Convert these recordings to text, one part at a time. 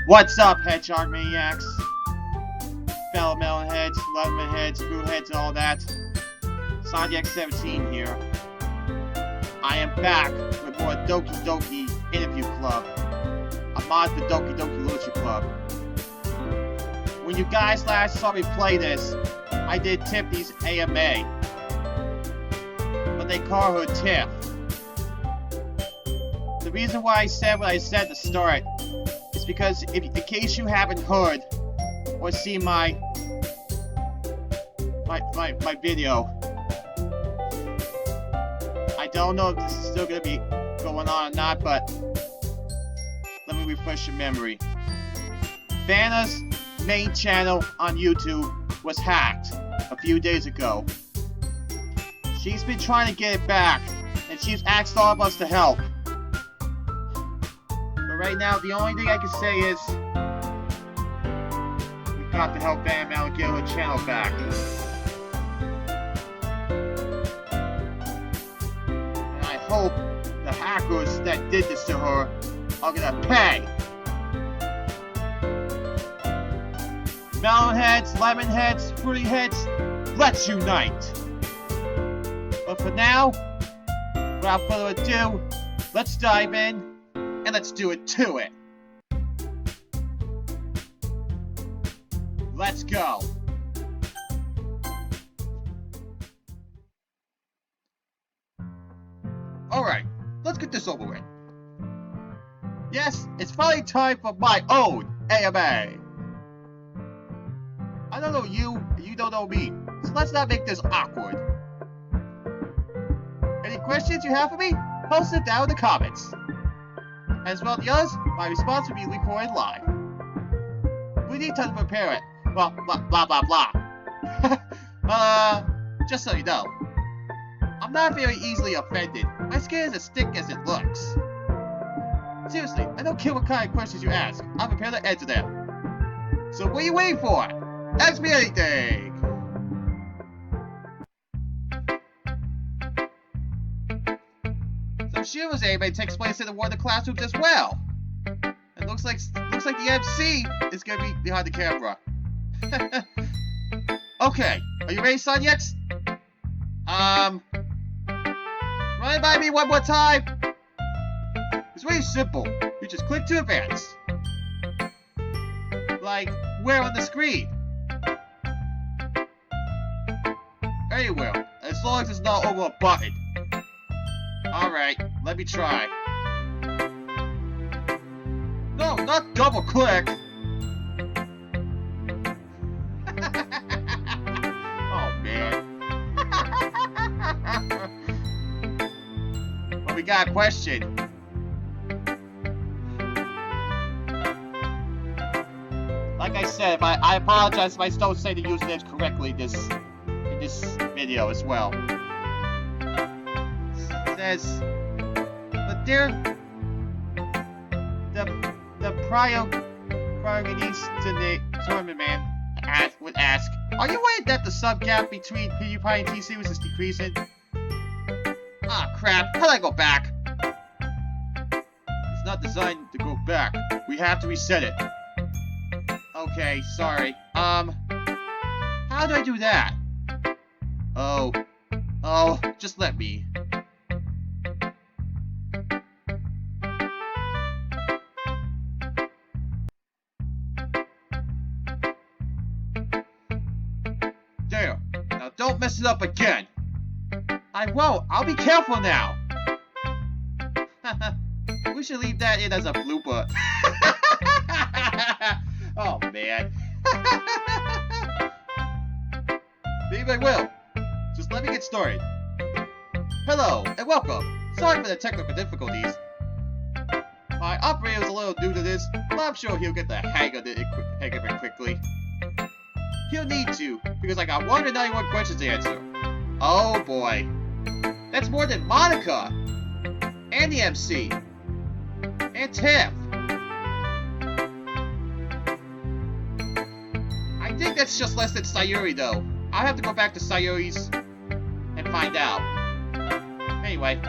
What's up, Hedgehog Maniacs? Fellow melon heads, lemon heads, fruit heads, all that. Sonic 17 here. I am back with more Doki Doki Interview Club. I'm on the Doki Doki Literature Club. When you guys last saw me play this, I did Tiffany's AMA. But they call her Tiff. The reason why I said what I said at the start is because in case you haven't heard or seen my video, I don't know if this is still going to be going on or not, but let me refresh your memory. Vanna's main channel on YouTube was hacked a few days ago. She's been trying to get it back, and she's asked all of us to help. But right now, the only thing I can say is we've got to help Vanna out get her channel back. And I hope the hackers that did this to her are gonna pay. Melon heads, lemon heads, fruity heads, let's unite! But for now, without further ado, let's dive in and let's do it to it. Let's go. Alright, let's get this over with. Yes, it's finally time for my own AMA. I don't know you, and you don't know me, so let's not make this awkward. Any questions you have for me? Post it down in the comments. As well as the others, my response will be recorded live. We need time to prepare it. Blah blah blah blah blah. Just so you know, I'm not very easily offended. My skin is as thick as it looks. Seriously, I don't care what kind of questions you ask. I'm prepared to answer them. So what are you waiting for? Ask me anything! So Shiro's anime takes place in one of the classrooms as well. It looks like the MC is gonna be behind the camera. Okay, are you ready, Sonics? Run it by me one more time. It's very simple. You just click to advance. Like, where on the screen? Anywhere, as long as it's not over a button. Alright, let me try. No, not double click! Oh man. But we got a question. Like I said, I apologize if I don't say the usernames correctly in this video as well. It says, but there, the protagonist to the tournament man would ask, are you worried that the sub gap between PewDiePie and T-Series is decreasing? Ah crap, how do I go back? It's not designed to go back. We have to reset it. Okay, sorry. How do I do that? Oh, just let me. There, now don't mess it up again. I won't, I'll be careful now. We should leave that in as a blooper. Oh man. Maybe I will. Just let me get started. Hello, and welcome. Sorry for the technical difficulties. My operator is a little new to this, but I'm sure he'll get the hang of it quickly. He'll need to, because I got 191 questions to answer. Oh boy. That's more than Monica! And the MC. And Tiff. I think that's just less than Sayuri though. I'll have to go back to Sayuri's and find out. Anyway.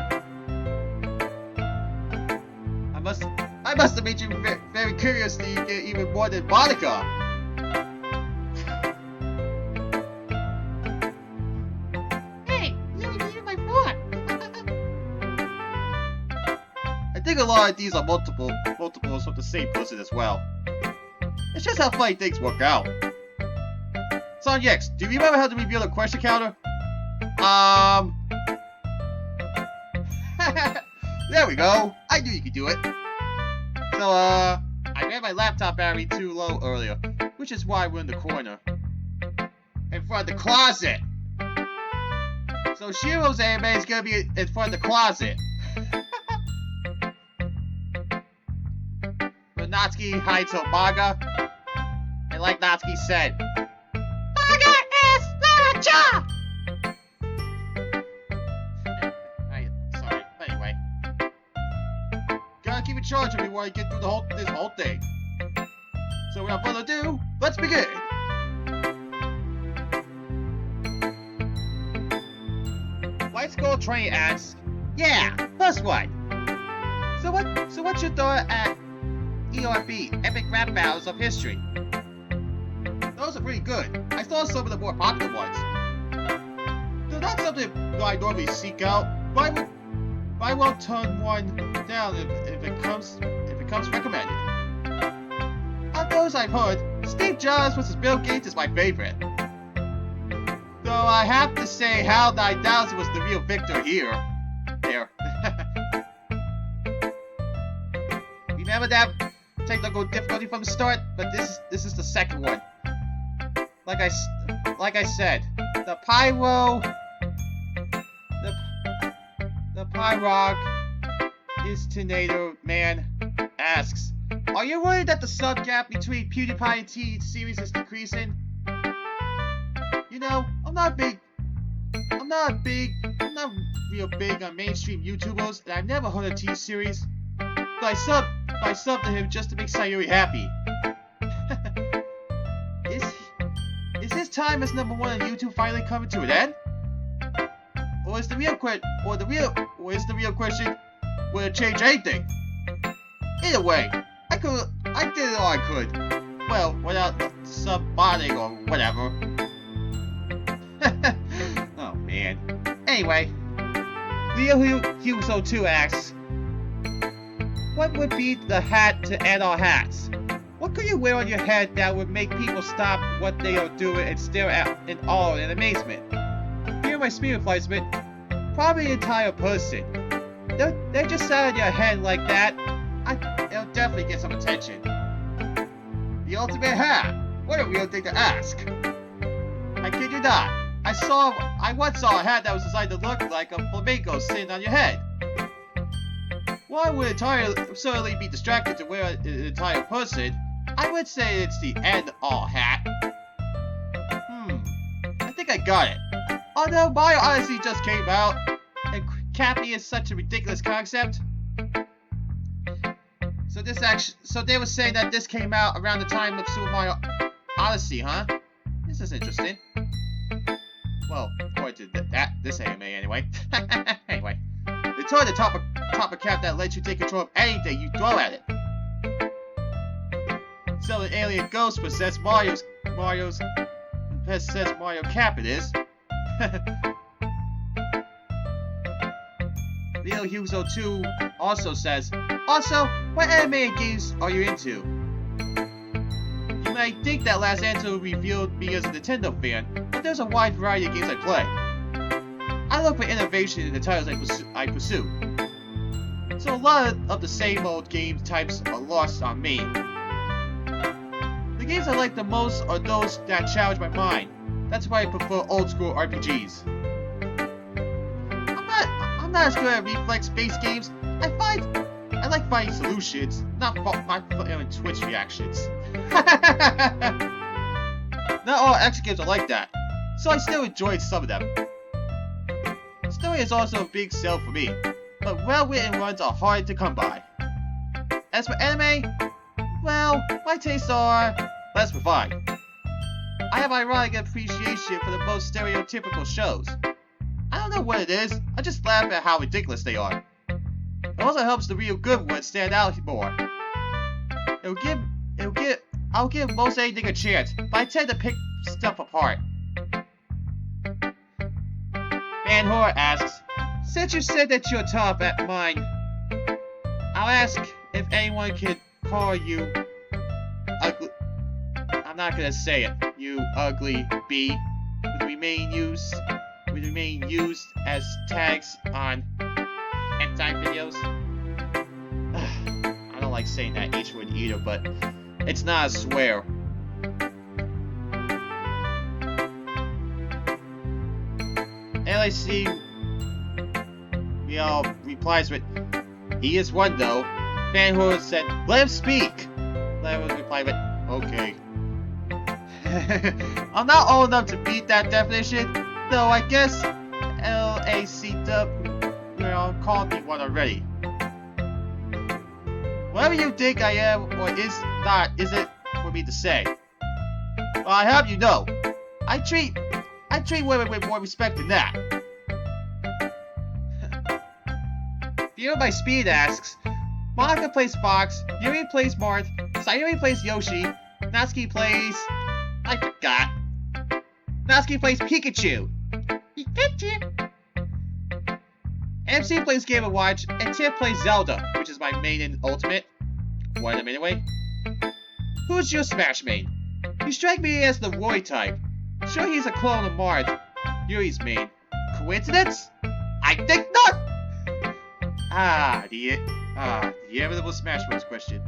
I That must have made you very curious to get even more than Monica. Hey, you even my phone. I think a lot of these are multiples of the same person as well. It's just how funny things work out. Son Yex, do you remember how to reveal a question counter? There we go. I knew you could do it. So, I ran my laptop battery too low earlier, which is why we're in the corner. In front of the closet. So Shiro's anime is gonna be in front of the closet. But Natsuki hides her manga. And like Natsuki said, Manga is literature. Sorry. Anyway. Gotta keep in charge if we want to get through this whole thing. So without further ado, let's begin! White Skull Train asks, yeah, first one. So what's your thought at ERB, Epic Rap Battles of History? Those are pretty good. I saw some of the more popular ones. They're not something that I normally seek out, but I won't turn one down if it comes recommended. Of those I've heard, Steve Jobs vs. Bill Gates is my favorite. Though I have to say HAL 9000 was the real victor here. There. Remember that technical difficulty from the start? But this is the second one. Like I said, the Pyrog Istinator man asks, are you worried that the sub gap between PewDiePie and T series is decreasing? You know, I'm not real big on mainstream YouTubers, and I've never heard of T series. But I subbed to him just to make Sayuri happy. Is his time as #1 on YouTube finally coming to an end? Or is the real question, will it change anything? Either way, I did all I could. Well, without sub-botting or whatever. Oh man. Anyway, Leo Huso 2 asks, what would be the hat to end all hats? What could you wear on your head that would make people stop what they are doing and stare at in awe and amazement? Hear my spirit placement? Probably an entire person. They just sat on your head like that. It'll definitely get some attention. The ultimate hat. What a weird thing to ask. I kid you not. I once saw a hat that was designed to look like a flamingo sitting on your head. One would certainly be distracted to wear an entire person. I would say it's the end-all hat. I think I got it. Although Mario Odyssey just came out, and Cappy is such a ridiculous concept. So they were saying that this came out around the time of Super Mario Odyssey, huh? This is interesting. Well, according to this anime anyway. Anyway, they toy the top of cap that lets you take control of anything you throw at it. So an alien ghost possessed Mario Cap it is. Leo Huso 2 also says, also, what anime and games are you into? You might think that last answer revealed me as a Nintendo fan, but there's a wide variety of games I play. I look for innovation in the titles I pursue. So a lot of the same old game types are lost on me. The games I like the most are those that challenge my mind. That's why I prefer old school RPGs. I'm not as good at reflex-based games. I like finding solutions, not finding Twitch reactions. Not all action games are like that, so I still enjoyed some of them. Story is also a big sell for me, but well-written ones are hard to come by. As for anime, well, my tastes are less refined. I have ironic appreciation for the most stereotypical shows. I don't know what it is, I just laugh at how ridiculous they are. It also helps the real good ones stand out more. I'll give most anything a chance, but I tend to pick stuff apart. Van Hoor asks, since you said that you're tough at mine, I'll ask if anyone can call you ugly. I'm not gonna say it. You ugly bee. Would remain used as tags on hentai videos. I don't like saying that H word either, but it's not a swear. LAC replies with, he is one though. Van Hoor said, let him speak. Let him reply with, okay. I'm not old enough to beat that definition, though I guess LACW called me one already. Whatever you think I am or is not isn't for me to say. Well, I have you know, I treat women with more respect than that. Viewer by Speed asks, Monica plays Fox, Yuri plays Marth, Sayuri plays Yoshi, Natsuki plays... I forgot. Natsuki plays Pikachu. Pikachu. MC plays Game & Watch, and Tiff plays Zelda, which is my main and ultimate. One of them anyway. Who's your Smash main? You strike me as the Roy type. Sure, he's a clone of Marth. Yuri's main. Coincidence? I think not! The inevitable Smash Bros. Question.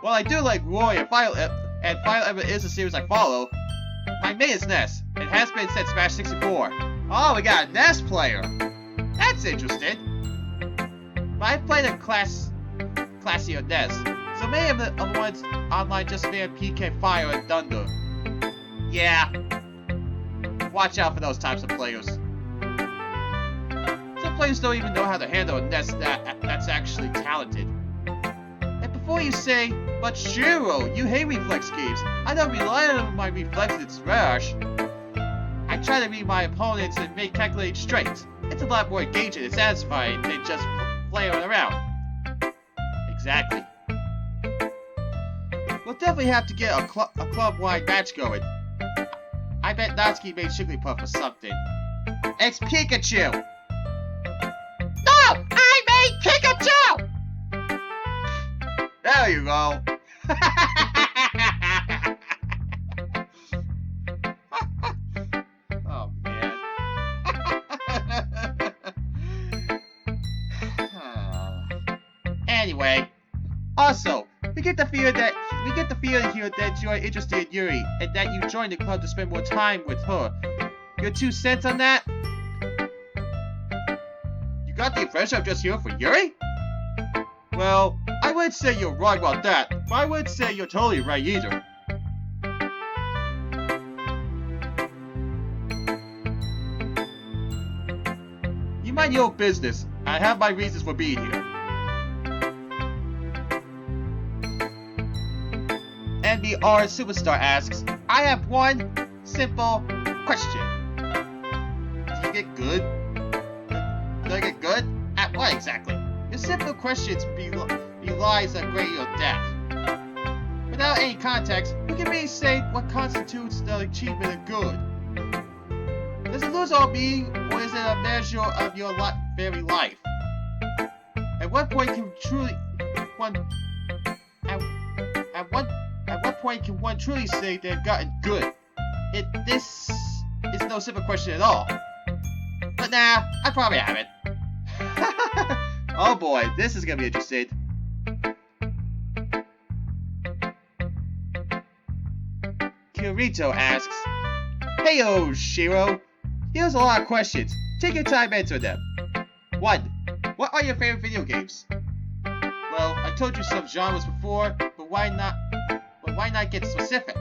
While I do like Roy and Final Ever is a series I follow, my main is Ness. It has been since Smash 64. Oh, we got a Ness player! That's interesting. But I've played a classier Ness, so many of the ones online just spam PK Fire and Thunder. Yeah. Watch out for those types of players. Some players don't even know how to handle a Ness that's actually talented. And before you say, but Shiro, you hate reflex games. I don't rely on my reflexes in Smash. I try to read my opponents and make calculated strikes. It's a lot more engaging and satisfying than just flailing around. Exactly. We'll definitely have to get a club-wide match going. I bet Natsuki made Jigglypuff or something. It's Pikachu! No! I made Pikachu! There you go. Oh man. Anyway, also, we get the feeling here that you are interested in Yuri and that you joined the club to spend more time with her. Your 2 cents on that? You got the impression I'm just here for Yuri? Well, I wouldn't say you're wrong about that, but I wouldn't say you're totally right either. You mind your own business. I have my reasons for being here. NBR Superstar asks, I have one simple question. Do you get good? Do I get good? At what exactly? Your simple questions belies a great deal of depth. Without any context, who can really say what constitutes the achievement of good? Does it lose all meaning, or is it a measure of your very life? At what point can one truly say they've gotten good? This is no simple question at all. But nah, I probably haven't. Oh boy, this is gonna be interesting. Kirito asks, Heyo, Shiro. Here's a lot of questions. Take your time answering them. 1. What are your favorite video games? Well, I told you some genres before, but why not get specific?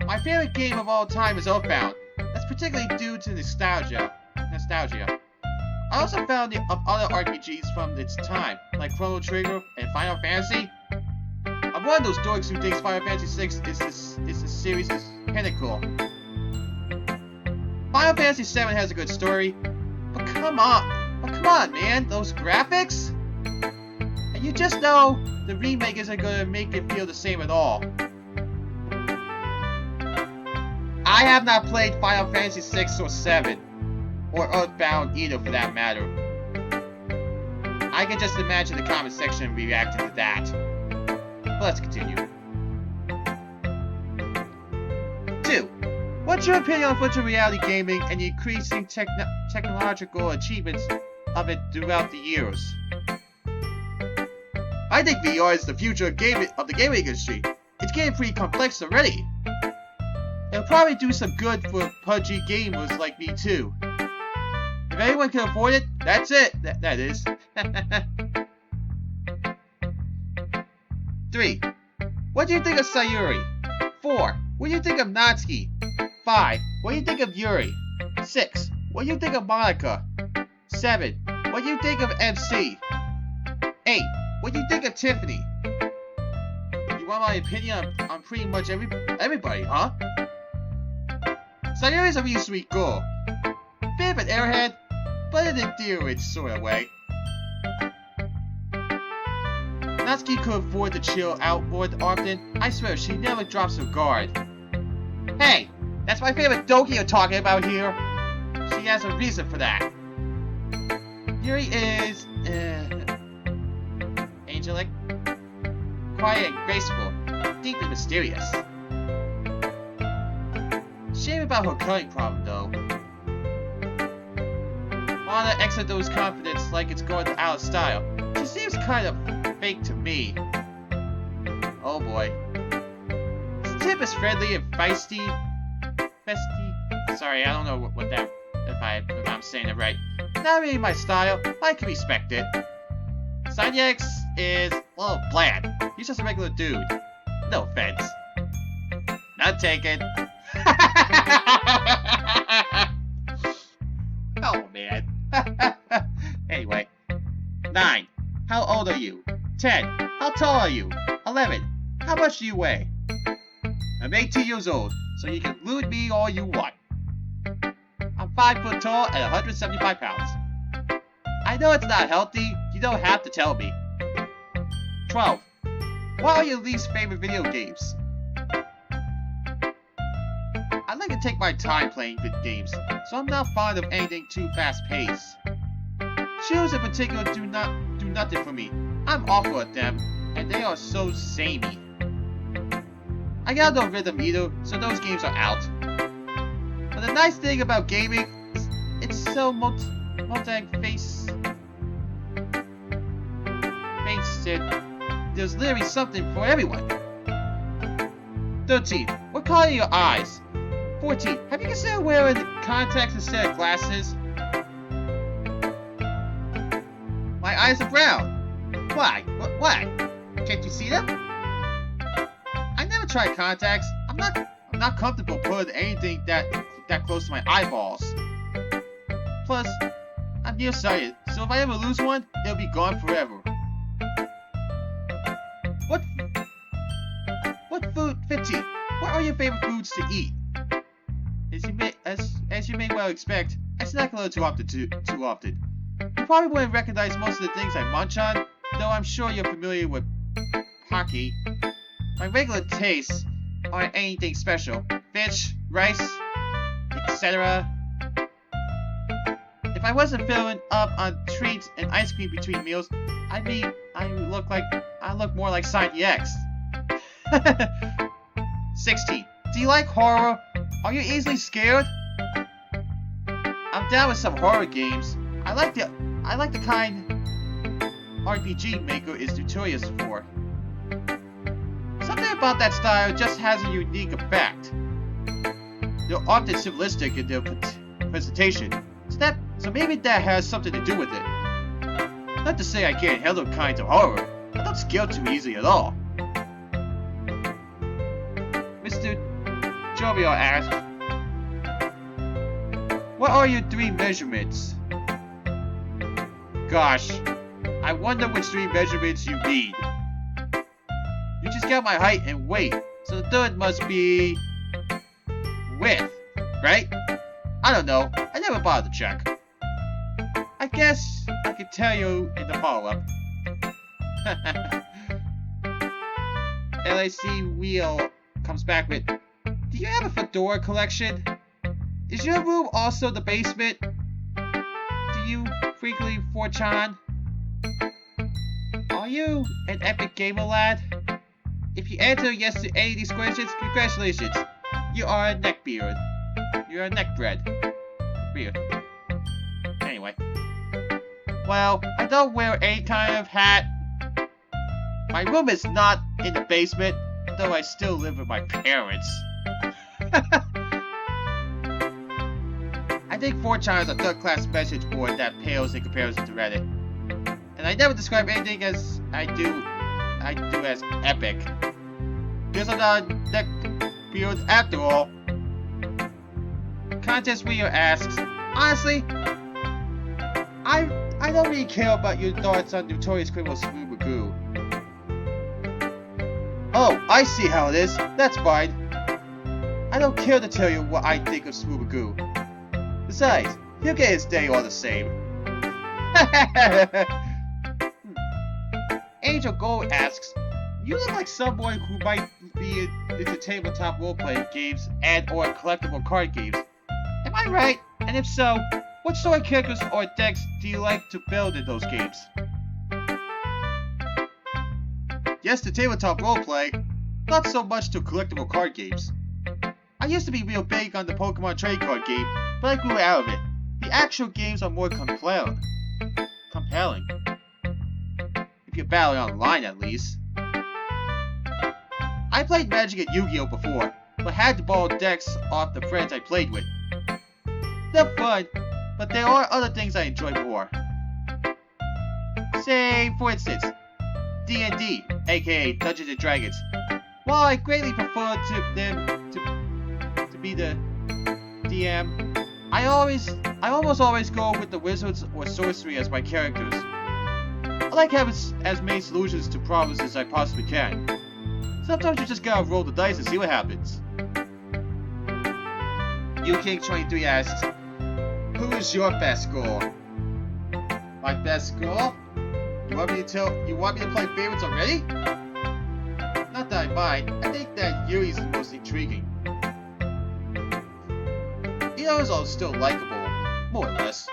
My favorite game of all time is Earthbound. That's particularly due to nostalgia. I also found other RPGs from its time, like Chrono Trigger and Final Fantasy. I'm one of those dorks who thinks Final Fantasy VI is the series' pinnacle. Final Fantasy VII has a good story, but come on, man, those graphics? And And you just know the remake isn't gonna make it feel the same at all. I have not played Final Fantasy 6 or 7, or Earthbound either for that matter. I can just imagine the comment section reacting to that. But let's continue. 2. What's your opinion on virtual reality gaming and the increasing technological achievements of it throughout the years? I think VR is the future of the gaming industry. It's getting pretty complex already. It'll probably do some good for pudgy gamers like me too. If anyone can afford it, that's it. That is. 3. What do you think of Sayuri? 4. What do you think of Natsuki? 5. What do you think of Yuri? 6. What do you think of Monica? 7. What do you think of MC? 8. What do you think of Tiffany? You want my opinion on pretty much everybody, huh? Sayuri's a really sweet girl. Bit of an airhead, but in a dear sort of way. Natsuki could afford to chill out more often. I swear, she never drops her guard. Hey, that's my favorite Doki you're talking about here. She has a reason for that. Yuri is, angelic, quiet and graceful, deep and mysterious. Shame about her cutting problem, though. Vanna exudes confidence like it's going out of style. She seems kind of fake to me. Oh boy. Tip is friendly and feisty. Sorry, I don't know what that, if I'm saying it right. Not really my style, but I can respect it. Sanyex is, well, bland. He's just a regular dude. No offense. Not taken. Oh man. Anyway. 9. How old are you? 10. How tall are you? 11. How much do you weigh? I'm 18 years old, so you can lewd me all you want. I'm 5 foot tall and 175 pounds. I know it's not healthy, you don't have to tell me. 12. What are your least favorite video games? I like to take my time playing good games, so I'm not fond of anything too fast-paced. Shows in particular do nothing for me. I'm awful at them, and they are so samey. I got no rhythm either, so those games are out. But the nice thing about gaming is it's so multi-faceted. There's literally something for everyone. 13. What color are your eyes? 14. Have you considered wearing contacts instead of glasses? My eyes are brown. Why? Why? Can't you see them? I never tried contacts. I'm not comfortable putting anything that close to my eyeballs. Plus, I'm nearsighted, so if I ever lose one, it'll be gone forever. What food? 15. What are your favorite foods to eat? As you may well expect, I snack a little too often. You probably wouldn't recognize most of the things I munch on, though I'm sure you're familiar with Pocky. My regular tastes aren't anything special. Fish, rice, etc. If I wasn't filling up on treats and ice cream between meals, I look more like Side X. 16. Do you like horror? Are you easily scared? I'm down with some horror games. I like the kind RPG Maker is notorious for. Something about that style just has a unique effect. They're often simplistic in their presentation, so maybe that has something to do with it. Not to say I can't handle kinds of horror, I don't scare too easily at all. Mr. Jovial asked, what are your 3 measurements? Gosh, I wonder which 3 measurements you mean. You just got my height and weight, so the third must be width, right? I don't know, I never bothered to check. I guess I could tell you in the follow-up. LIC Wheel comes back with, do you have a fedora collection? Is your room also the basement? Do you frequently 4chan? Are you an epic gamer lad? If you answer yes to any of these questions, congratulations. You are a neckbeard. You're a neckbread. Beard. Anyway. Well, I don't wear any kind of hat. My room is not in the basement, though I still live with my parents. I think 4chan is a third-class message board that pales in comparison to Reddit. And I never describe anything as I do as epic. Guess I'm not a neckbeard after all. Contest Reader asks, honestly, I don't really care about your thoughts on notorious criminal Smooth Magoo. Oh, I see how it is. That's fine. I don't care to tell you what I think of Smooth Magoo. Besides, he'll get his day all the same. Angel Gold asks, you look like someone who might be into tabletop role-playing games and or collectible card games. Am I right? And if so, what sort of characters or decks do you like to build in those games? Yes to tabletop roleplay, not so much to collectible card games. I used to be real big on the Pokemon trade card game, but I grew out of it. The actual games are more compelling. If you're battling online, at least. I played Magic and Yu-Gi-Oh! Before, but had to borrow decks off the friends I played with. They're fun, but there are other things I enjoy more. Say, for instance, D&D, aka Dungeons and Dragons. While I greatly prefer them to be the DM, I almost always go with the wizards or sorcery as my characters. I like having as many solutions to problems as I possibly can. Sometimes you just gotta roll the dice and see what happens. UKing23 asks, who is your best score? My best score? You want me to play favorites already? Not that I mind. I think that Yuri's the most intriguing. The others are still likable, more or less.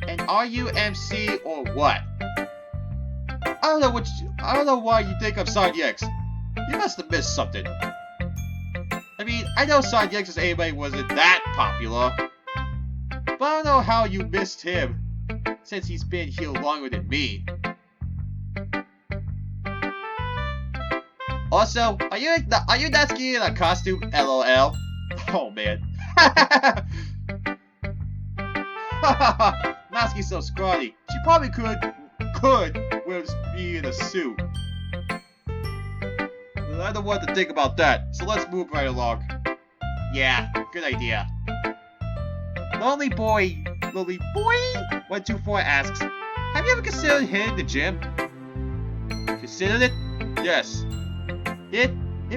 And are you MC or what? I don't know why you think I'm Sonic X. You must have missed something. I mean, I know Sonic X's anime wasn't that popular, but I don't know how you missed him, since he's been here longer than me. Also, are you not skiing in a costume? LOL. Oh man. Natsuki's so scrawny. She probably could with me in a suit. But I don't want to think about that, so let's move right along. Yeah, good idea. Lonely Boy 124 asks, have you ever considered hitting the gym? Considered it? Yes. It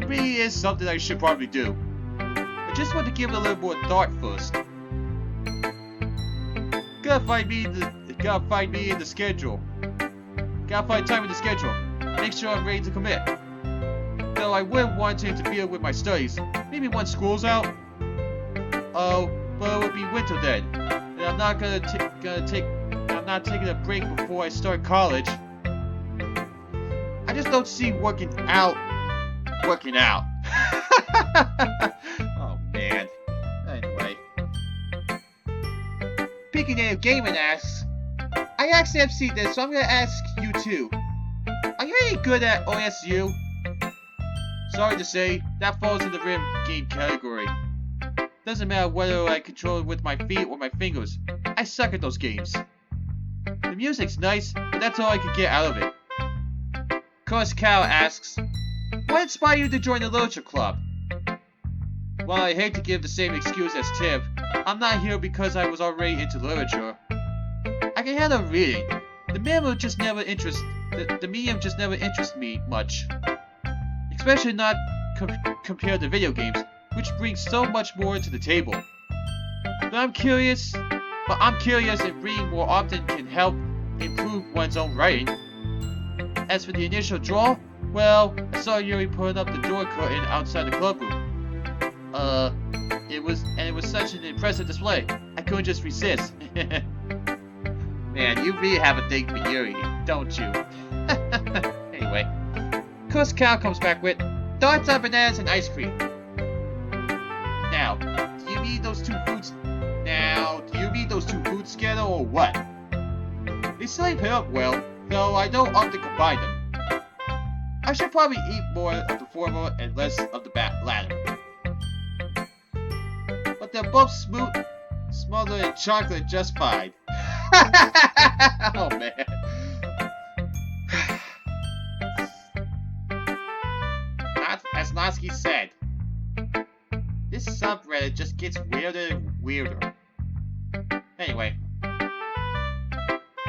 really is something I should probably do. I just want to give it a little more thought first. Gotta find me in the schedule. Gotta find time in the schedule. Make sure I'm ready to commit. Though I wouldn't want to interfere with my studies. Maybe once school's out. Oh, but it would be winter then, and I'm not taking a break before I start college. I just don't see working out. Oh man. Anyway. Picking Native Gaming asks, I asked MC this, so I'm gonna ask you too. Are you any good at OSU? Sorry to say, that falls in the rim game category. Doesn't matter whether I control it with my feet or my fingers. I suck at those games. The music's nice, but that's all I can get out of it. Course Cow asks, what inspired you to join the literature club? While I hate to give the same excuse as Tiff, I'm not here because I was already into literature. I can handle reading. The medium just never interests me much. Especially not compared to video games, which brings so much more to the table. But I'm curious, but I'm curious if reading more often can help improve one's own writing. As for the initial draw, well, I saw Yuri putting up the door curtain outside the club room. It was such an impressive display. I couldn't just resist. Man, you really have a thing for Yuri, don't you? Anyway, Course Cow comes back with darts on bananas and ice cream. Now, do you need those two foods together or what? They still pair up well, though I don't often combine them. I should probably eat more of the former and less of the latter. But they're both smothered in chocolate just fine. Oh man. As Lasky said, this subreddit just gets weirder and weirder. Anyway,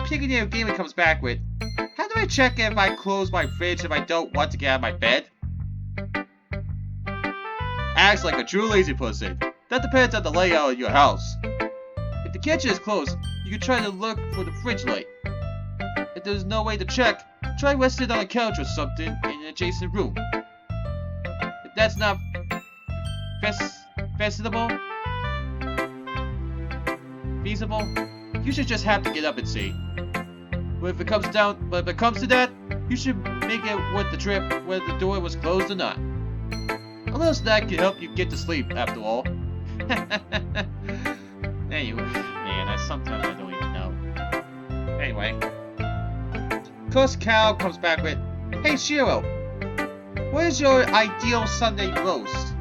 Piggy Gaming comes back with, how do I check if I close my fridge if I don't want to get out of my bed? Acts like a true lazy person. That depends on the layout of your house. If the kitchen is closed, you can try to look for the fridge light. If there's no way to check, try resting on a couch or something in an adjacent room. If that's not feasible, you should just have to get up and see. But if it comes to that, you should make it worth the trip whether the door was closed or not. A little snack can help you get to sleep, after all. Anyway, man, sometimes I don't even know. Anyway, Course Cow comes back with, hey Shiro, what is your ideal Sunday roast?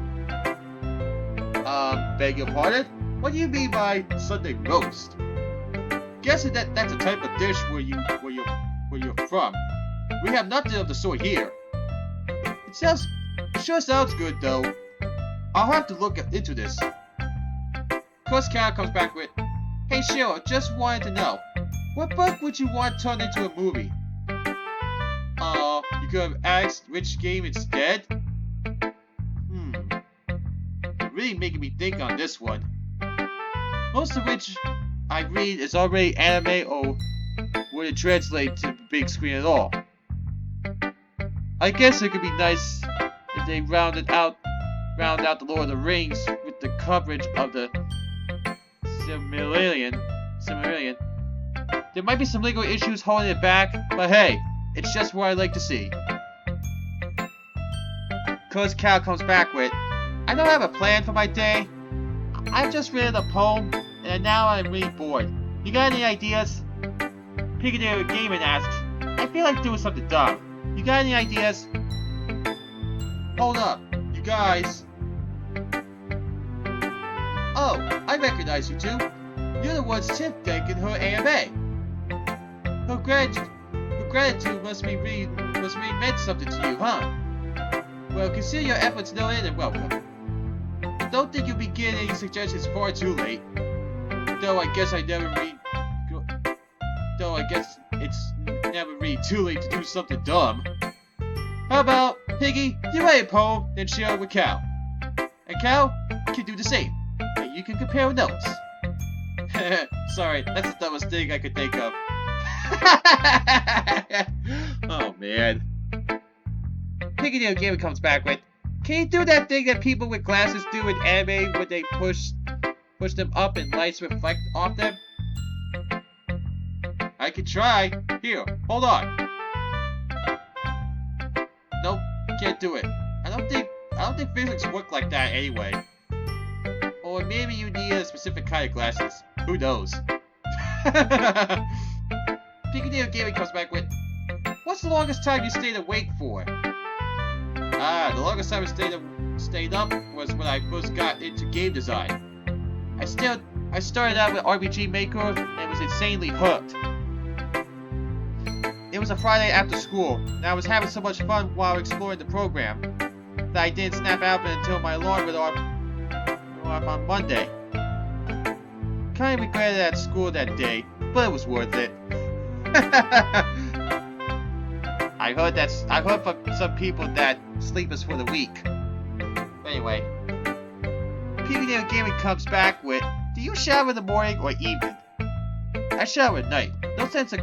Beg your pardon? What do you mean by Sunday roast? Guessing that's a type of dish where you're from. We have nothing of the sort here. It sure sounds good though. I'll have to look into this. Course Cow comes back with, hey Shiro, just wanted to know, what book would you want turned into a movie? You could have asked which game instead? You're really making me think on this one. Most of which I read is already anime or would it translate to the big screen at all. I guess it could be nice if they round out the Lord of the Rings with the coverage of the Silmarillion. There might be some legal issues holding it back, but hey, it's just what I like to see. Course Cow comes back with, I don't have a plan for my day. I've just read a poem, and now I'm really bored. You got any ideas? Piggy Gaming asks, I feel like doing something dumb. You got any ideas? Hold up, you guys. Oh, I recognize you two. You're the ones Tiff thanked in her AMA. Her gratitude must really meant something to you, huh? Well, consider your efforts noted and welcome. Don't think you'll be getting any suggestions far too late. Though I guess it's never really too late to do something dumb. How about, Piggy, you write a poem, then share it with Cow. And Cow can do the same. And you can compare notes. Sorry, that's the dumbest thing I could think of. Oh man. Piggy Gaming comes back with, can you do that thing that people with glasses do in anime when they push them up and lights reflect off them? I could try. Here, hold on. Nope, can't do it. I don't think physics work like that anyway. Or maybe you need a specific kind of glasses. Who knows? Piggy Gaming comes back with, what's the longest time you stayed awake for? The longest time I stayed up was when I first got into game design. I started out with RPG Maker and was insanely hooked. It was a Friday after school, and I was having so much fun while exploring the program that I didn't snap out of it until my alarm went off on Monday. Kinda regretted at school that day, but it was worth it. I heard from some people that sleep is for the weak. Anyway, Piggy Gaming comes back with, do you shower in the morning or evening? I shower at night. No sense of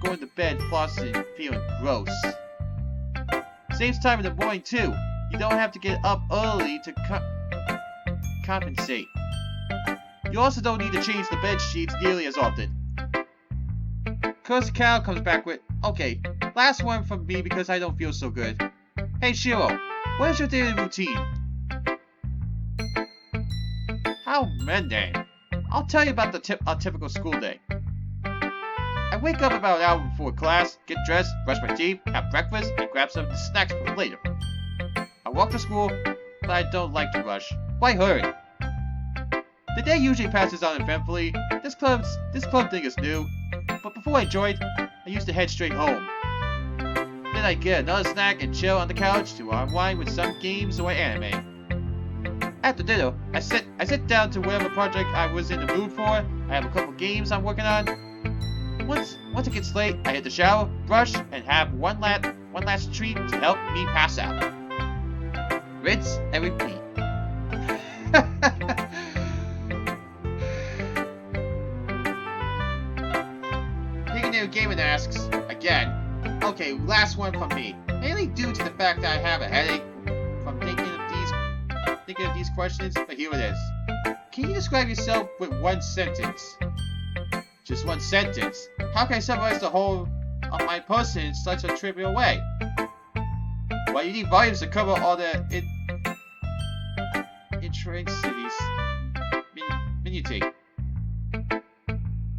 going to bed flossing and feeling gross. Saves time in the morning too. You don't have to get up early to compensate. You also don't need to change the bed sheets nearly as often. Cursed Cow comes back with, okay, last one from me because I don't feel so good. Hey Shiro, what is your daily routine? How mundane. I'll tell you about a typical school day. I wake up about an hour before class, get dressed, brush my teeth, have breakfast, and grab some snacks for later. I walk to school, but I don't like to rush. Why hurry? The day usually passes uneventfully. This club thing is new, but before I joined, I used to head straight home. Then I get another snack and chill on the couch to unwind with some games or anime. After dinner, I sit down to whatever project I was in the mood for. I have a couple games I'm working on. Once it gets late, I hit the shower, brush, and have one last treat to help me pass out. Rinse and repeat. Piggy Gaming asks, again, okay, last one from me. Mainly due to the fact that I have a headache from thinking of these questions, but here it is. Can you describe yourself with one sentence? Just one sentence. How can I summarize the whole of my person in such a trivial way? Why you need volumes to cover all the intricacies. Minuty.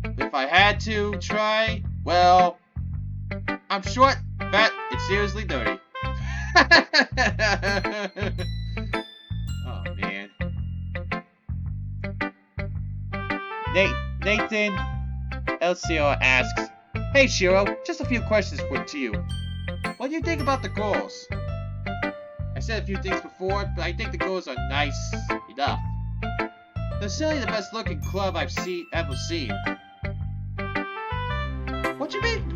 If I had to try, well, I'm short, fat, and seriously dirty. Oh man. Nathan LCR asks, hey Shiro, just a few questions to you. What do you think about the goals? I said a few things before, but I think the goals are nice enough. They're certainly the best looking club I've ever seen.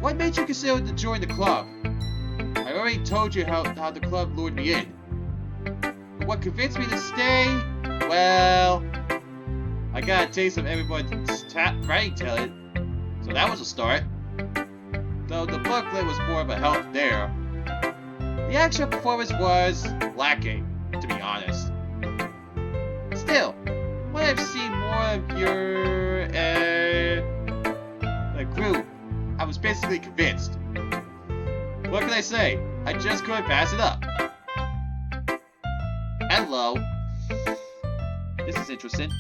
What made you consider to join the club? I already told you how the club lured me in. But what convinced me to stay? Well, I got a taste of everyone's writing talent, so that was a start. Though the booklet was more of a help there. The actual performance was lacking, to be honest. Still, when I've seen more of your group, I was basically convinced. What can I say? I just couldn't pass it up. Hello. This is interesting.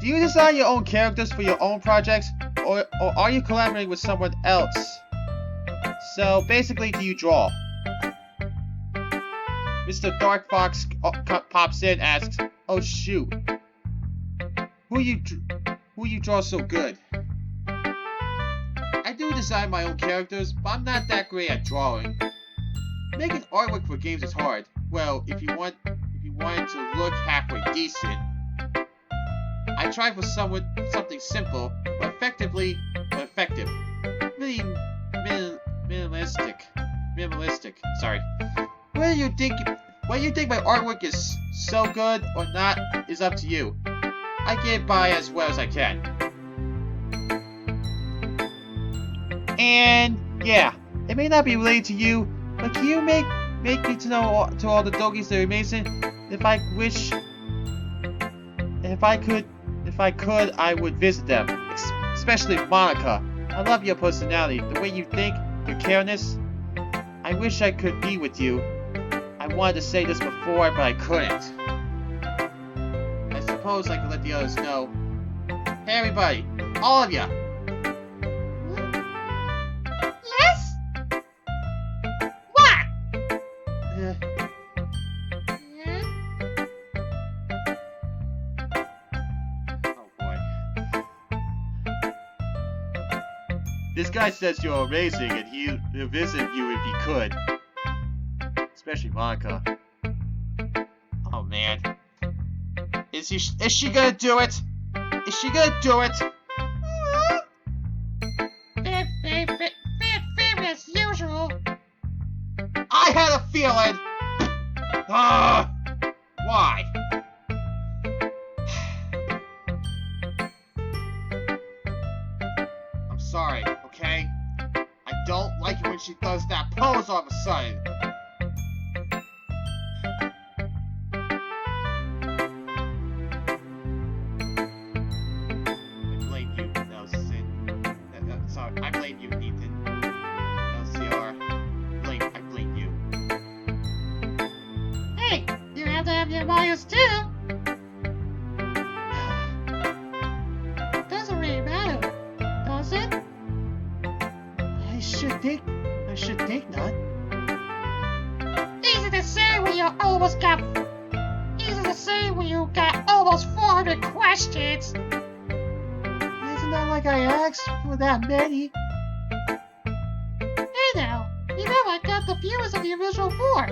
Do you design your own characters for your own projects, or are you collaborating with someone else? So basically, do you draw? Mr. Dark Fox pops in, asks, "Oh shoot, who you draw so good?" I do design my own characters, but I'm not that great at drawing. Making artwork for games is hard. Well, if you wanted to look halfway decent, I try for something simple, but effective. Really minimalistic. Sorry. Whether you think my artwork is so good or not is up to you. I get by as well as I can. And yeah, it may not be related to you, but can you make me to know to all the doggies that are amazing? If I could, I would visit them, especially Monica. I love your personality, the way you think, your careness. I wish I could be with you. I wanted to say this before, but I couldn't. I suppose I could let the others know. Hey everybody, all of ya. Yes? What? Yeah? Oh boy. This guy says you're amazing and he'll visit you if he could. Especially Monica. Oh man. Is she gonna do it? Is she gonna do it? Fair as usual. I had a feeling! Why? she does that pose all of a sudden. I blame you, Nelson. Sorry, I blame you, Ethan. LCR. I blame you. Hey, you have to have your bias too. Doesn't really matter, does it? I should think not. Easy to say when you almost got. Easy to say when you got almost 400 questions. Isn't that like I asked for that many? Hey now, you know I got the viewers of the original 4.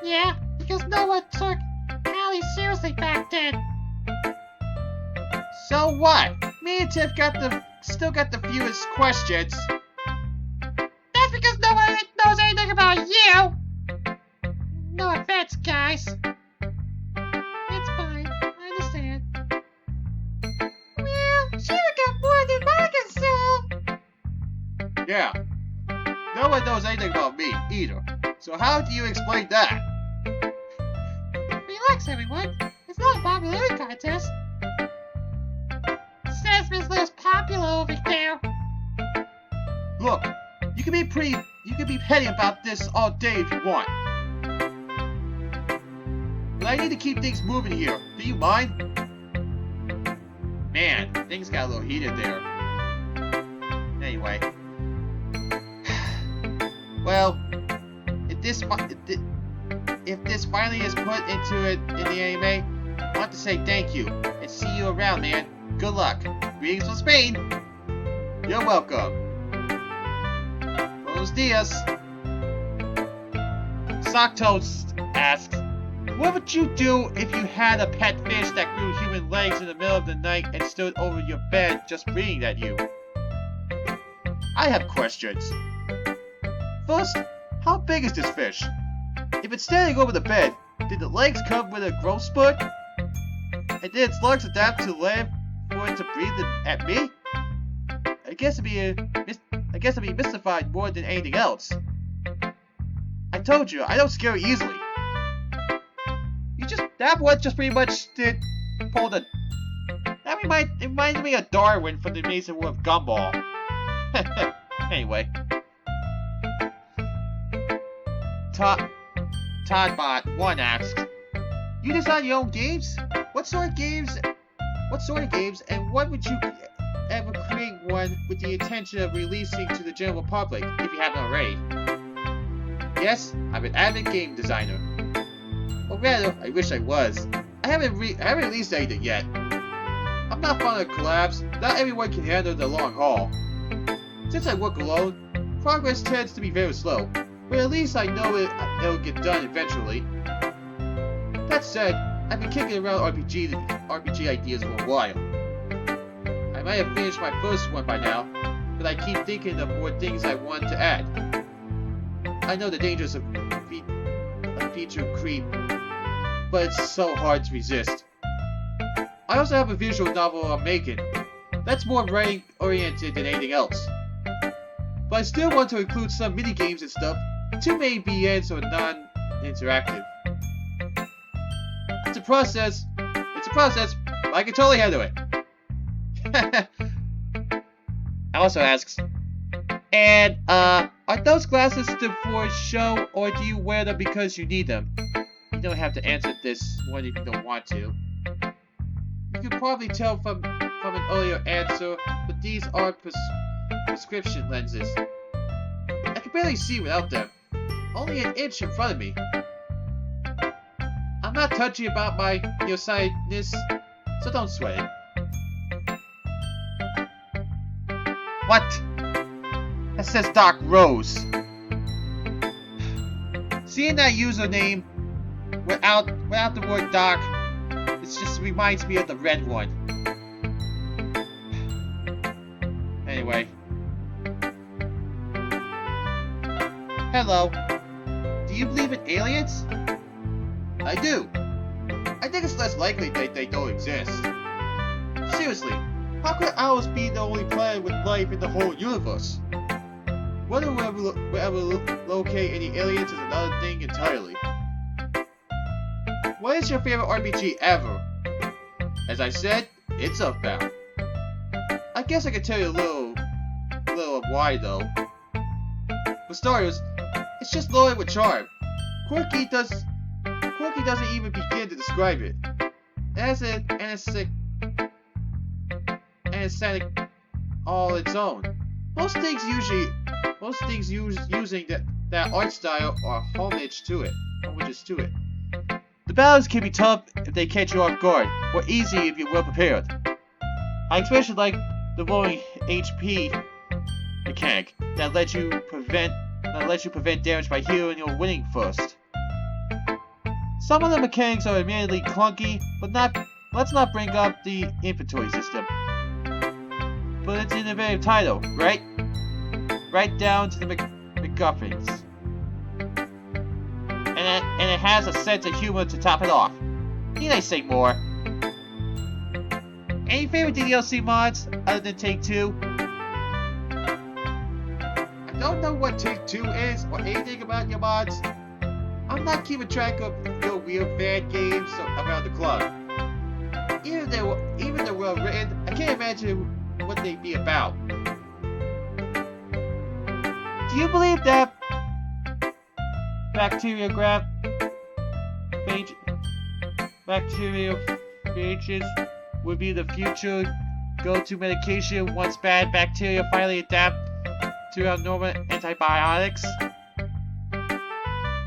Yeah, because no one took Hallie seriously back then. So what? Me and Tiff still got the fewest questions. That's because no one knows anything about you. No offense, guys. It's fine. I understand. Well, Shiro got more than I can sell. Yeah. No one knows anything about me, either. So how do you explain that? Relax, everyone. It's not a popularity contest. Sesame's less popular over there. Look, you can be petty about this all day if you want. But I need to keep things moving here. Do you mind? Man, things got a little heated there. Anyway. Well, if this finally is put into it in the anime, I want to say thank you and see you around, man. Good luck. Greetings from Spain. You're welcome. Buenos dias. Socktoast asks, what would you do if you had a pet fish that grew human legs in the middle of the night and stood over your bed just breathing at you? I have questions. First, how big is this fish? If it's standing over the bed, did the legs come with a growth spurt? And did its legs adapt to land for it to breathe at me? I guess I'd be mystified more than anything else. I told you, I don't scare easily. That pretty much did pull the. That reminded me of Darwin from the Amazing World of Gumball. Anyway. Toddbot1 asks, you design your own games? What sort of games, and what would you ever create one with the intention of releasing to the general public, if you haven't already? Yes, I'm an avid game designer. Or rather, I wish I was. I haven't released anything yet. I'm not fond of collabs. Not everyone can handle the long haul. Since I work alone, progress tends to be very slow. But at least I know it'll get done eventually. That said, I've been kicking around RPG ideas for a while. I might have finished my first one by now, but I keep thinking of more things I want to add. I know the dangers of feature creep, but it's so hard to resist. I also have a visual novel I'm making. That's more writing oriented than anything else. But I still want to include some mini games and stuff. Too many BNs or non-interactive. It's a process, but I can totally handle it. Also asks, and are those glasses for show, or do you wear them because you need them? You don't have to answer this one if you don't want to. You can probably tell from an earlier answer, but these are prescription lenses. I can barely see without them. Only an inch in front of me. I'm not touchy about my nearsightedness, so don't sweat it. What? That says Doc Rose. Seeing that username without the word Doc, it just reminds me of the red one. Anyway. Hello. Do you believe in aliens? I do. I think it's less likely that they don't exist. Seriously, how could ours be the only planet with life in the whole universe? Whether we'll ever locate any aliens is another thing entirely. What is your favorite RPG ever? As I said, it's Earthbound. I guess I could tell you a little of why though. For starters, it's just loaded with charm. Quirky doesn't even begin to describe it. It has an aesthetic all its own. Most things using that art style are homages to it. The battles can be tough if they catch you off guard, or easy if you're well prepared. I especially like the rolling HP mechanic that lets you prevent damage by healing or winning first. Some of the mechanics are admittedly clunky, but let's not bring up the inventory system. But it's an innovative title, right? Right down to the MacGuffins. And it has a sense of humor to top it off. Need I say more? Any favorite DDLC mods other than Take-Two? I don't know what Take-Two is or anything about your mods. I'm not keeping track of your real bad games around the club. Even if they're well written, I can't imagine what they'd be about. Do you believe that bacteriophages would be the future go-to medication once bad bacteria finally adapt to our normal antibiotics?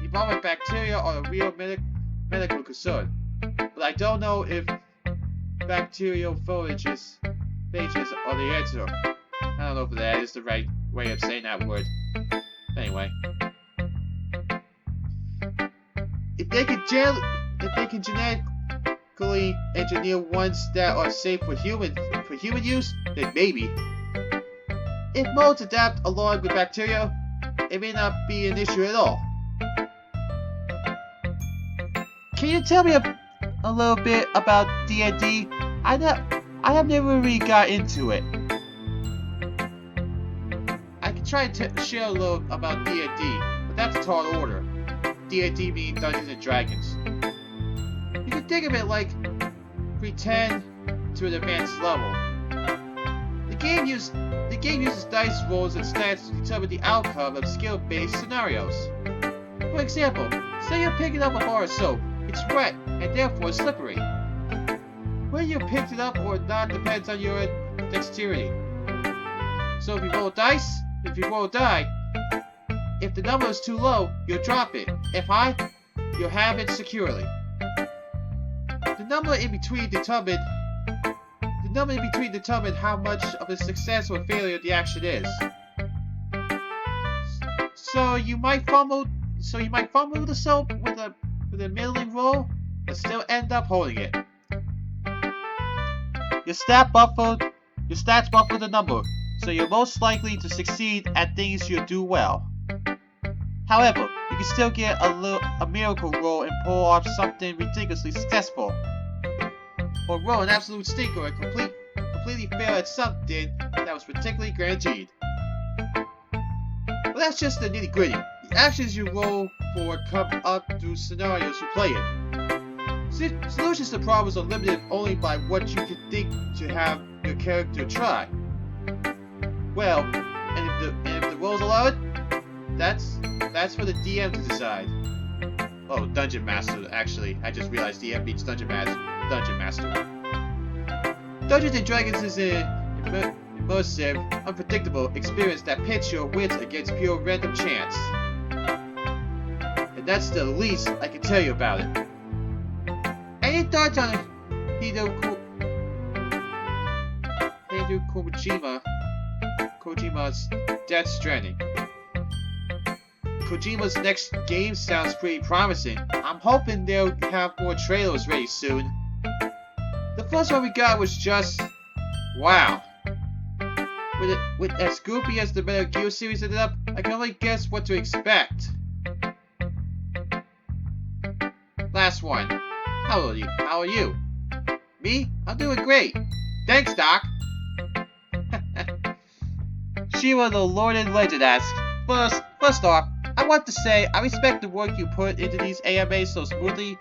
Evolving bacteria are a real medical concern, but I don't know if bacteriophages are the answer. I don't know if that is the right way of saying that word. Anyway, if they can genetically engineer ones that are safe for human use, then maybe. If modes adapt along with bacteria, it may not be an issue at all. Can you tell me a little bit about D&D? I have never really got into it. I can try to share a little about D&D, but that's a tall order. D&D means Dungeons and Dragons. You can think of it like pretend to an advanced level. The game uses dice rolls and stats to determine the outcome of skill-based scenarios. For example, say you're picking up a bar of soap. It's wet and therefore slippery. Whether you picked it up or not depends on your dexterity. So if you roll a die, if the number is too low, you'll drop it. If high, you'll have it securely. The number in between determine how much of a success or failure the action is. So you might fumble the soap with a middling roll, but still end up holding it. Your stats buffer the number, so you're most likely to succeed at things you do well. However, you can still get a miracle roll and pull off something ridiculously successful. Or roll an absolute stinker and completely fail at something that was particularly guaranteed. But that's just the nitty-gritty. The actions you roll for come up through scenarios you play in. Solutions to problems are limited only by what you can think to have your character try. Well, and if the rolls allow it, that's for the DM to decide. Oh, Dungeon Master, actually. I just realized DM means Dungeon Master. Dungeons & Dragons is an immersive, unpredictable experience that pits your wits against pure random chance. And that's the least I can tell you about it. Any thoughts on Hideo Kojima's Death Stranding? Kojima's next game sounds pretty promising. I'm hoping they'll have more trailers ready soon. The first one we got was just wow. With as goofy as the Metal Gear series ended up, I can only guess what to expect. Last one. How are you? Me? I'm doing great. Thanks, Doc. Shiro the Lord and Legend asks, First off, I want to say I respect the work you put into these AMAs so smoothly.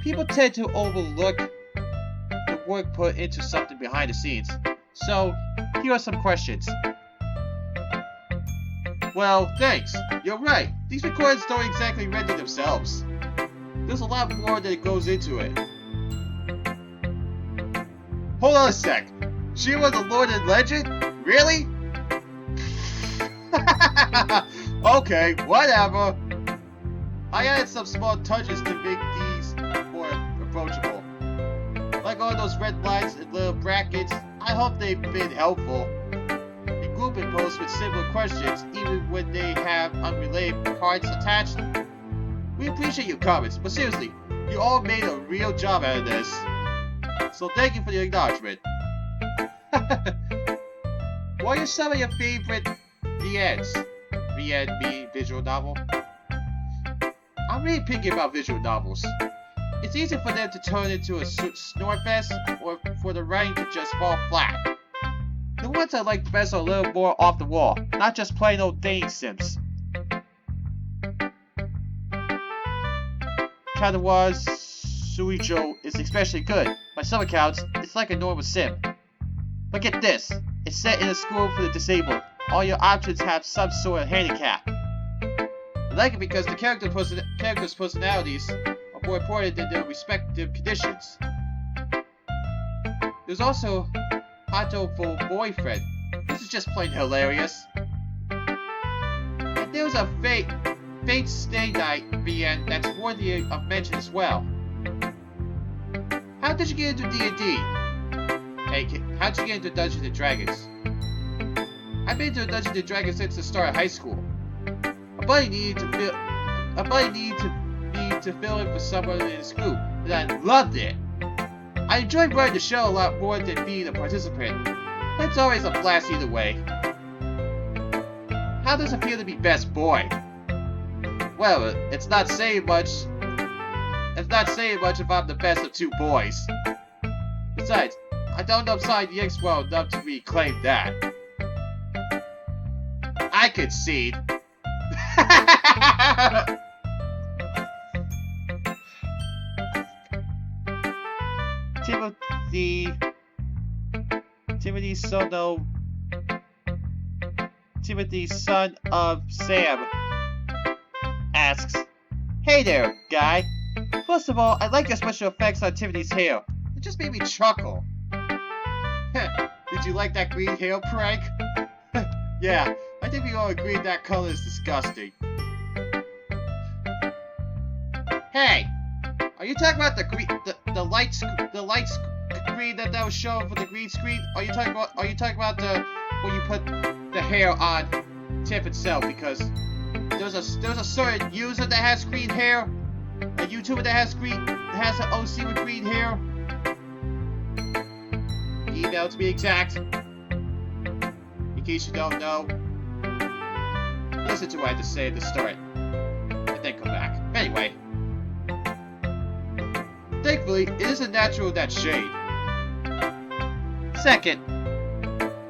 People tend to overlook the work put into something behind the scenes. So, here are some questions. Well, thanks. You're right. These recordings don't exactly render themselves. There's a lot more that goes into it. Hold on a sec. Shiro the Lord and Legend? Really? Okay, whatever. I added some small touches to make these more approachable. Like all those red lines and little brackets, I hope they've been helpful. In grouping posts with similar questions, even when they have unrelated parts attached. We appreciate your comments, but seriously, you all made a real job out of this. So thank you for the acknowledgement. What are some of your favorite VNs? VN being visual novel? I'm really picky about visual novels. It's easy for them to turn into a snore fest, or for the writing to just fall flat. The ones I like best are a little more off the wall, not just plain old dating sims. Kanawa's Suijo is especially good. By some accounts, it's like a normal sim. Look at this. It's set in a school for the disabled. All your options have some sort of handicap. I like it because the characters' personalities are more important than their respective conditions. There's also Hatoful Boyfriend. This is just plain hilarious. And there's a Fate Stay Night VN that's worthy of mention as well. How did you get into D&D? Hey, how'd you get into Dungeons & Dragons? I've been to Dungeons & Dragons since the start of high school. A buddy needed to fill in for someone in his group, and I loved it. I enjoyed running the show a lot more than being a participant. It's always a blast either way. How does it feel to be best boy? Well, it's not saying much. It's not saying much if I'm the best of two boys. Besides, I don't know DX well enough to reclaim that. I concede. Timothy, son of Sam, asks, "Hey there, guy. First of all, I like your special effects on Timothy's hair. It just made me chuckle." Did you like that green hair prank? Yeah, I think we all agree that color is disgusting. Hey, are you talking about the light screen that was shown for the green screen? Are you talking about the when you put the hair on Tip itself? Because there's a certain user that has green hair, a YouTuber that has an OC with green hair. Email to be exact. In case you don't know, listen to what I had to say at the start, and then come back. Anyway, thankfully, it isn't natural in that shade. Second,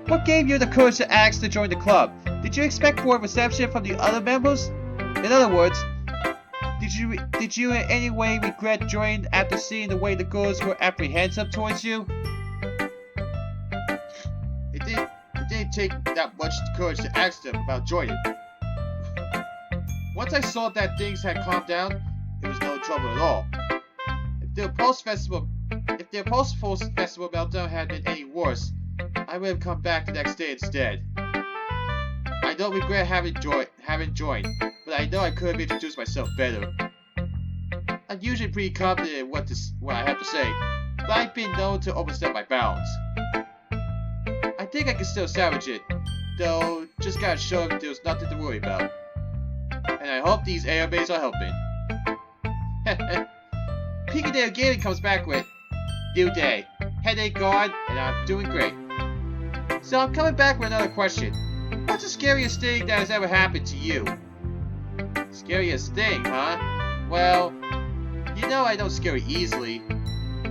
what gave you the courage to ask to join the club? Did you expect more reception from the other members? In other words, did you in any way regret joining after seeing the way the girls were apprehensive towards you? It didn't take that much courage to ask them about joining. Once I saw that things had calmed down, it was no trouble at all. If their post-festival meltdown had been any worse, I would have come back the next day instead. I don't regret having joined, but I know I could have introduced myself better. I'm usually pretty confident in what I have to say, but I've been known to overstep my bounds. I think I can still salvage it, though just gotta show them there's nothing to worry about. And I hope these AMAs are helping. Peekadale Gaming comes back with new day, headache gone, and I'm doing great. So I'm coming back with another question. What's the scariest thing that has ever happened to you? Scariest thing, huh? Well, you know I don't scare easily.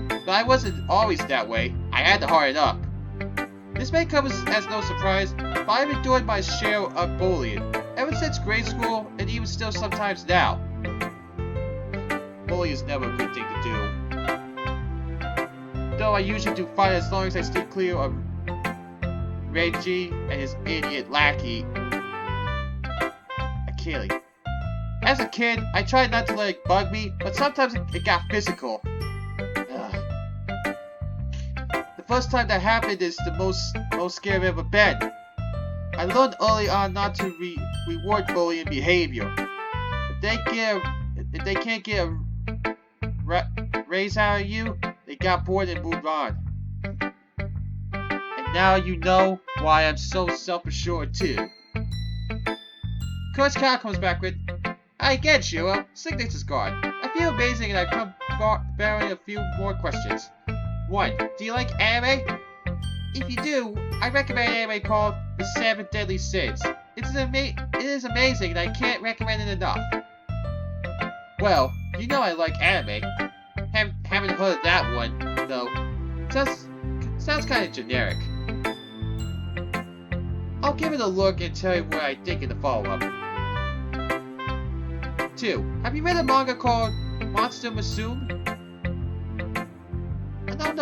But I wasn't always that way. I had to harden up. This may come as no surprise, but I've been doing my share of bullying. ever since grade school, and even still sometimes now. Bullying is never a good thing to do. Though I usually do fine as long as I stay clear of Reggie and his idiot lackey, Achille. As a kid, I tried not to let it bug me, but sometimes it got physical. Ugh. The first time that happened is the most scared I've ever been. I learned early on not to reward bullying behavior. If they can't get a raise out of you, they got bored and moved on. And now you know why I'm so self-assured too. Coach Cal comes back with, "I get Shiro, signature's gone. I feel amazing and I've come bearing a few more questions. 1. Do you like anime? If you do, I recommend an anime called The 7 Deadly Sins. It is amazing and I can't recommend it enough." Well, you know I like anime. Haven't heard of that one, though. Sounds kind of generic. I'll give it a look and tell you what I think in the follow-up. 2. Have you read a manga called Monster Musume? I don't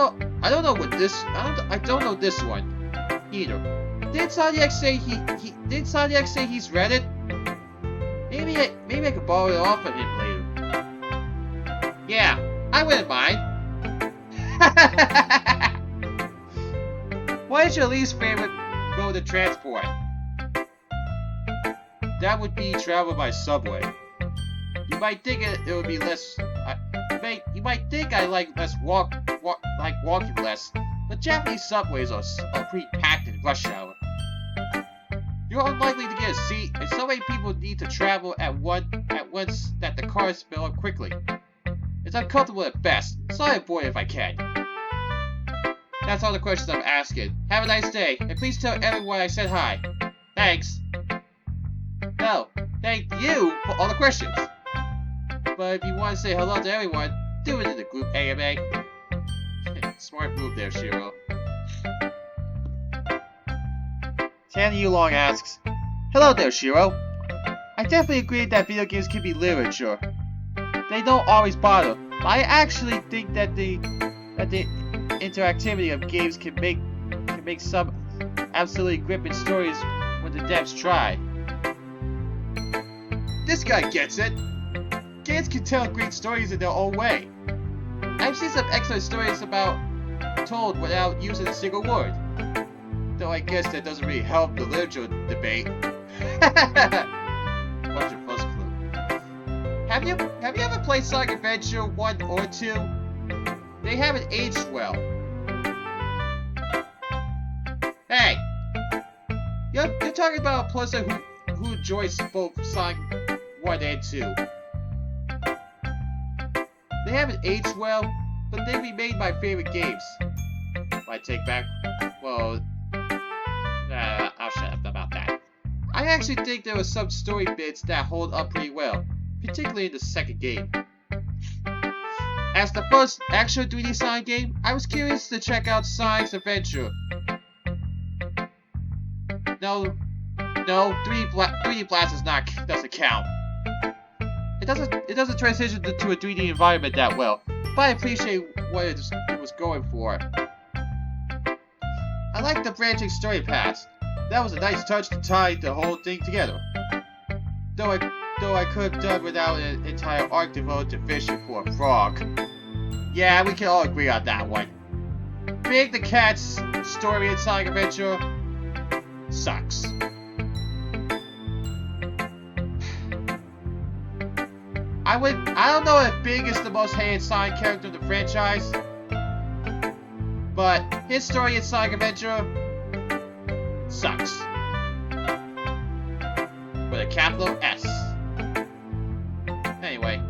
know this one either. Did Zodiac say he's read it? Maybe I could borrow it off of him later. Yeah, I wouldn't mind. What is your least favorite mode of transport? That would be travel by subway. You might think it would be less. You might think I like walking less, but Japanese subways are pretty packed in rush hour. You're unlikely to get a seat, and so many people need to travel at once that the cars fill up quickly. It's uncomfortable at best, so I avoid it if I can. That's all the questions I'm asking. Have a nice day, and please tell everyone I said hi. Thanks. No, thank you for all the questions. But if you want to say hello to everyone, do it in the group AMA. Smart move there, Shiro. Tan Yulong asks, "Hello there, Shiro. I definitely agree that video games can be literature. They don't always bother, but I actually think that the interactivity of games can make some absolutely gripping stories when the devs try." This guy gets it. Games can tell great stories in their own way. I've seen some excellent stories told without using a single word. Though I guess that doesn't really help the literature debate. What's your first clue? Have you ever played Sonic Adventure 1 or 2? They haven't aged well. Hey! You're talking about a person who enjoys both Sonic 1 and 2. They haven't aged well, but they remain my favorite games. My take back, well, I'll shut up about that. I actually think there were some story bits that hold up pretty well, particularly in the second game. As the first actual 3D Sonic game, I was curious to check out Sonic's Adventure. No, 3D Blast doesn't count. It doesn't transition to a 3D environment that well, but I appreciate what it was going for. I like the branching story paths. That was a nice touch to tie the whole thing together. Though I could have done without an entire arc devoted to fishing for a frog. Yeah, we can all agree on that one. Big the Cat's story in Sonic Adventure sucks. I don't know if Big is the most hated Sonic character in the franchise, but his story in Sonic Adventure sucks. With a capital S. Anyway,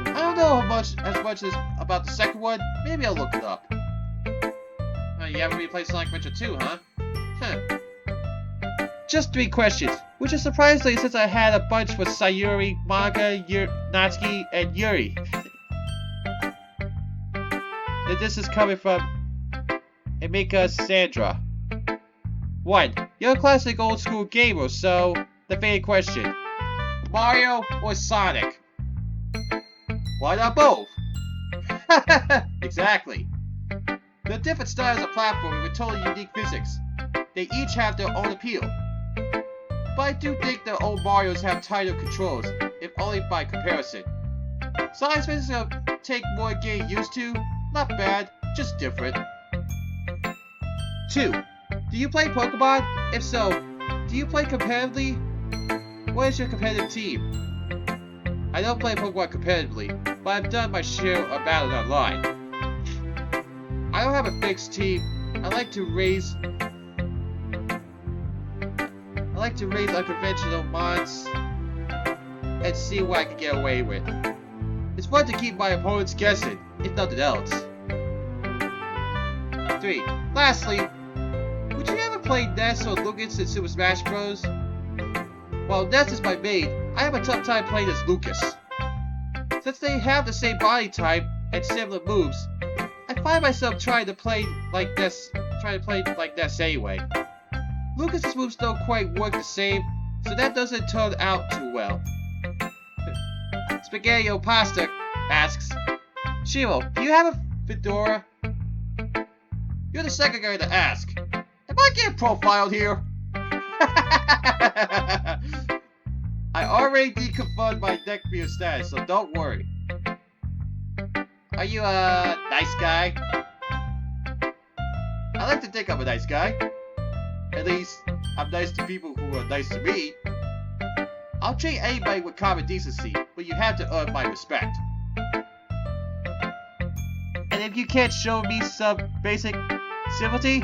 I don't know as much as about the second one. Maybe I'll look it up. You haven't replayed Sonic Adventure 2, huh? Just 3 questions, which is surprisingly since I had a bunch with Sayuri, Manga, Natsuki, and Yuri. And this is coming from Emika Sandra. 1. You're a classic old school gamer, so the favorite question. Mario or Sonic? Why not both? Exactly. They're different styles of platforming with totally unique physics. They each have their own appeal. But I do think the old Marios have tighter controls, if only by comparison. Sonic's physics will take more getting used to. Not bad, just different. 2. Do you play Pokemon? If so, do you play competitively? What is your competitive team? I don't play Pokemon competitively, but I've done my share of battles online. I don't have a fixed team. I like to raise unconventional mods and see what I can get away with. It's fun to keep my opponents guessing, if nothing else. 3. Lastly, would you ever play Ness or Lucas in Super Smash Bros? While Ness is my main, I have a tough time playing as Lucas. Since they have the same body type and similar moves, I find myself trying to play like Ness anyway. Lucas's moves don't quite work the same, so that doesn't turn out too well. Spaghetti Pasta asks, Shiro, do you have a fedora? You're the second guy to ask. Am I getting profiled here? I already deconfirmed my neck beer status, so don't worry. Are you a nice guy? I like to think I'm a nice guy. At least, I'm nice to people who are nice to me. I'll treat anybody with common decency, but you have to earn my respect. And if you can't show me some basic civility,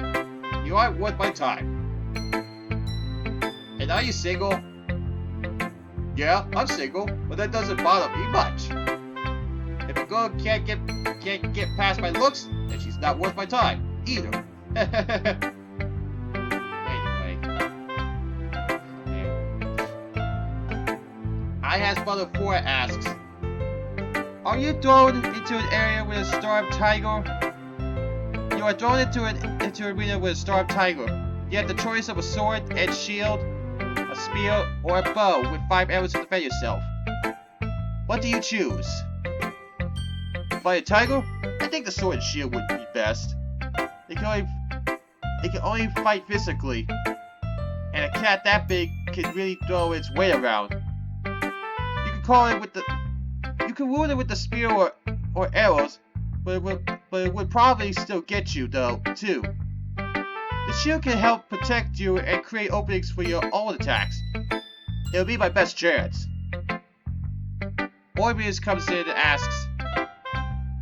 you aren't worth my time. And are you single? Yeah, I'm single, but that doesn't bother me much. If a girl can't get past my looks, then she's not worth my time either. I has Brother 4 asks, are you thrown into an area with a starved tiger? You are thrown into an arena with a starved tiger. You have the choice of a sword and shield, a spear, or a bow with 5 arrows to defend yourself. What do you choose? By a tiger? I think the sword and shield would be best. They can only fight physically, and a cat that big can really throw its weight around. You can wound it with the spear or arrows, but it would probably still get you though too. The shield can help protect you and create openings for your own attacks. It'll be my best chance. Orbeus comes in and asks,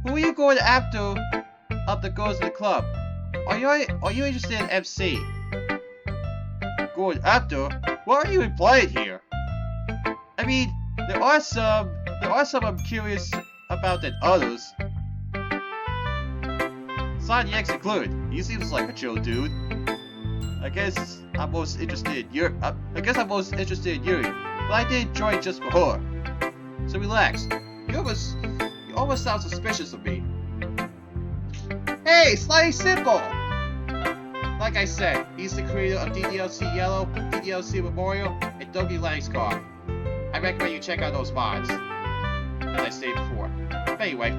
who are you going after of the girls in the club? Are you interested in MC? Going after? What are you even playing here? I mean, there are some I'm curious about than others. Sonic X included. He seems like a chill dude. I guess I'm most interested in Yuri, but I didn't join just for her. So relax. You almost sound suspicious of me. Hey, Slightly Simple! Like I said, he's the creator of DDLC Yellow, DDLC Memorial, and Donkey Lang's Car. I recommend you check out those mods, as I stated before. But anyway,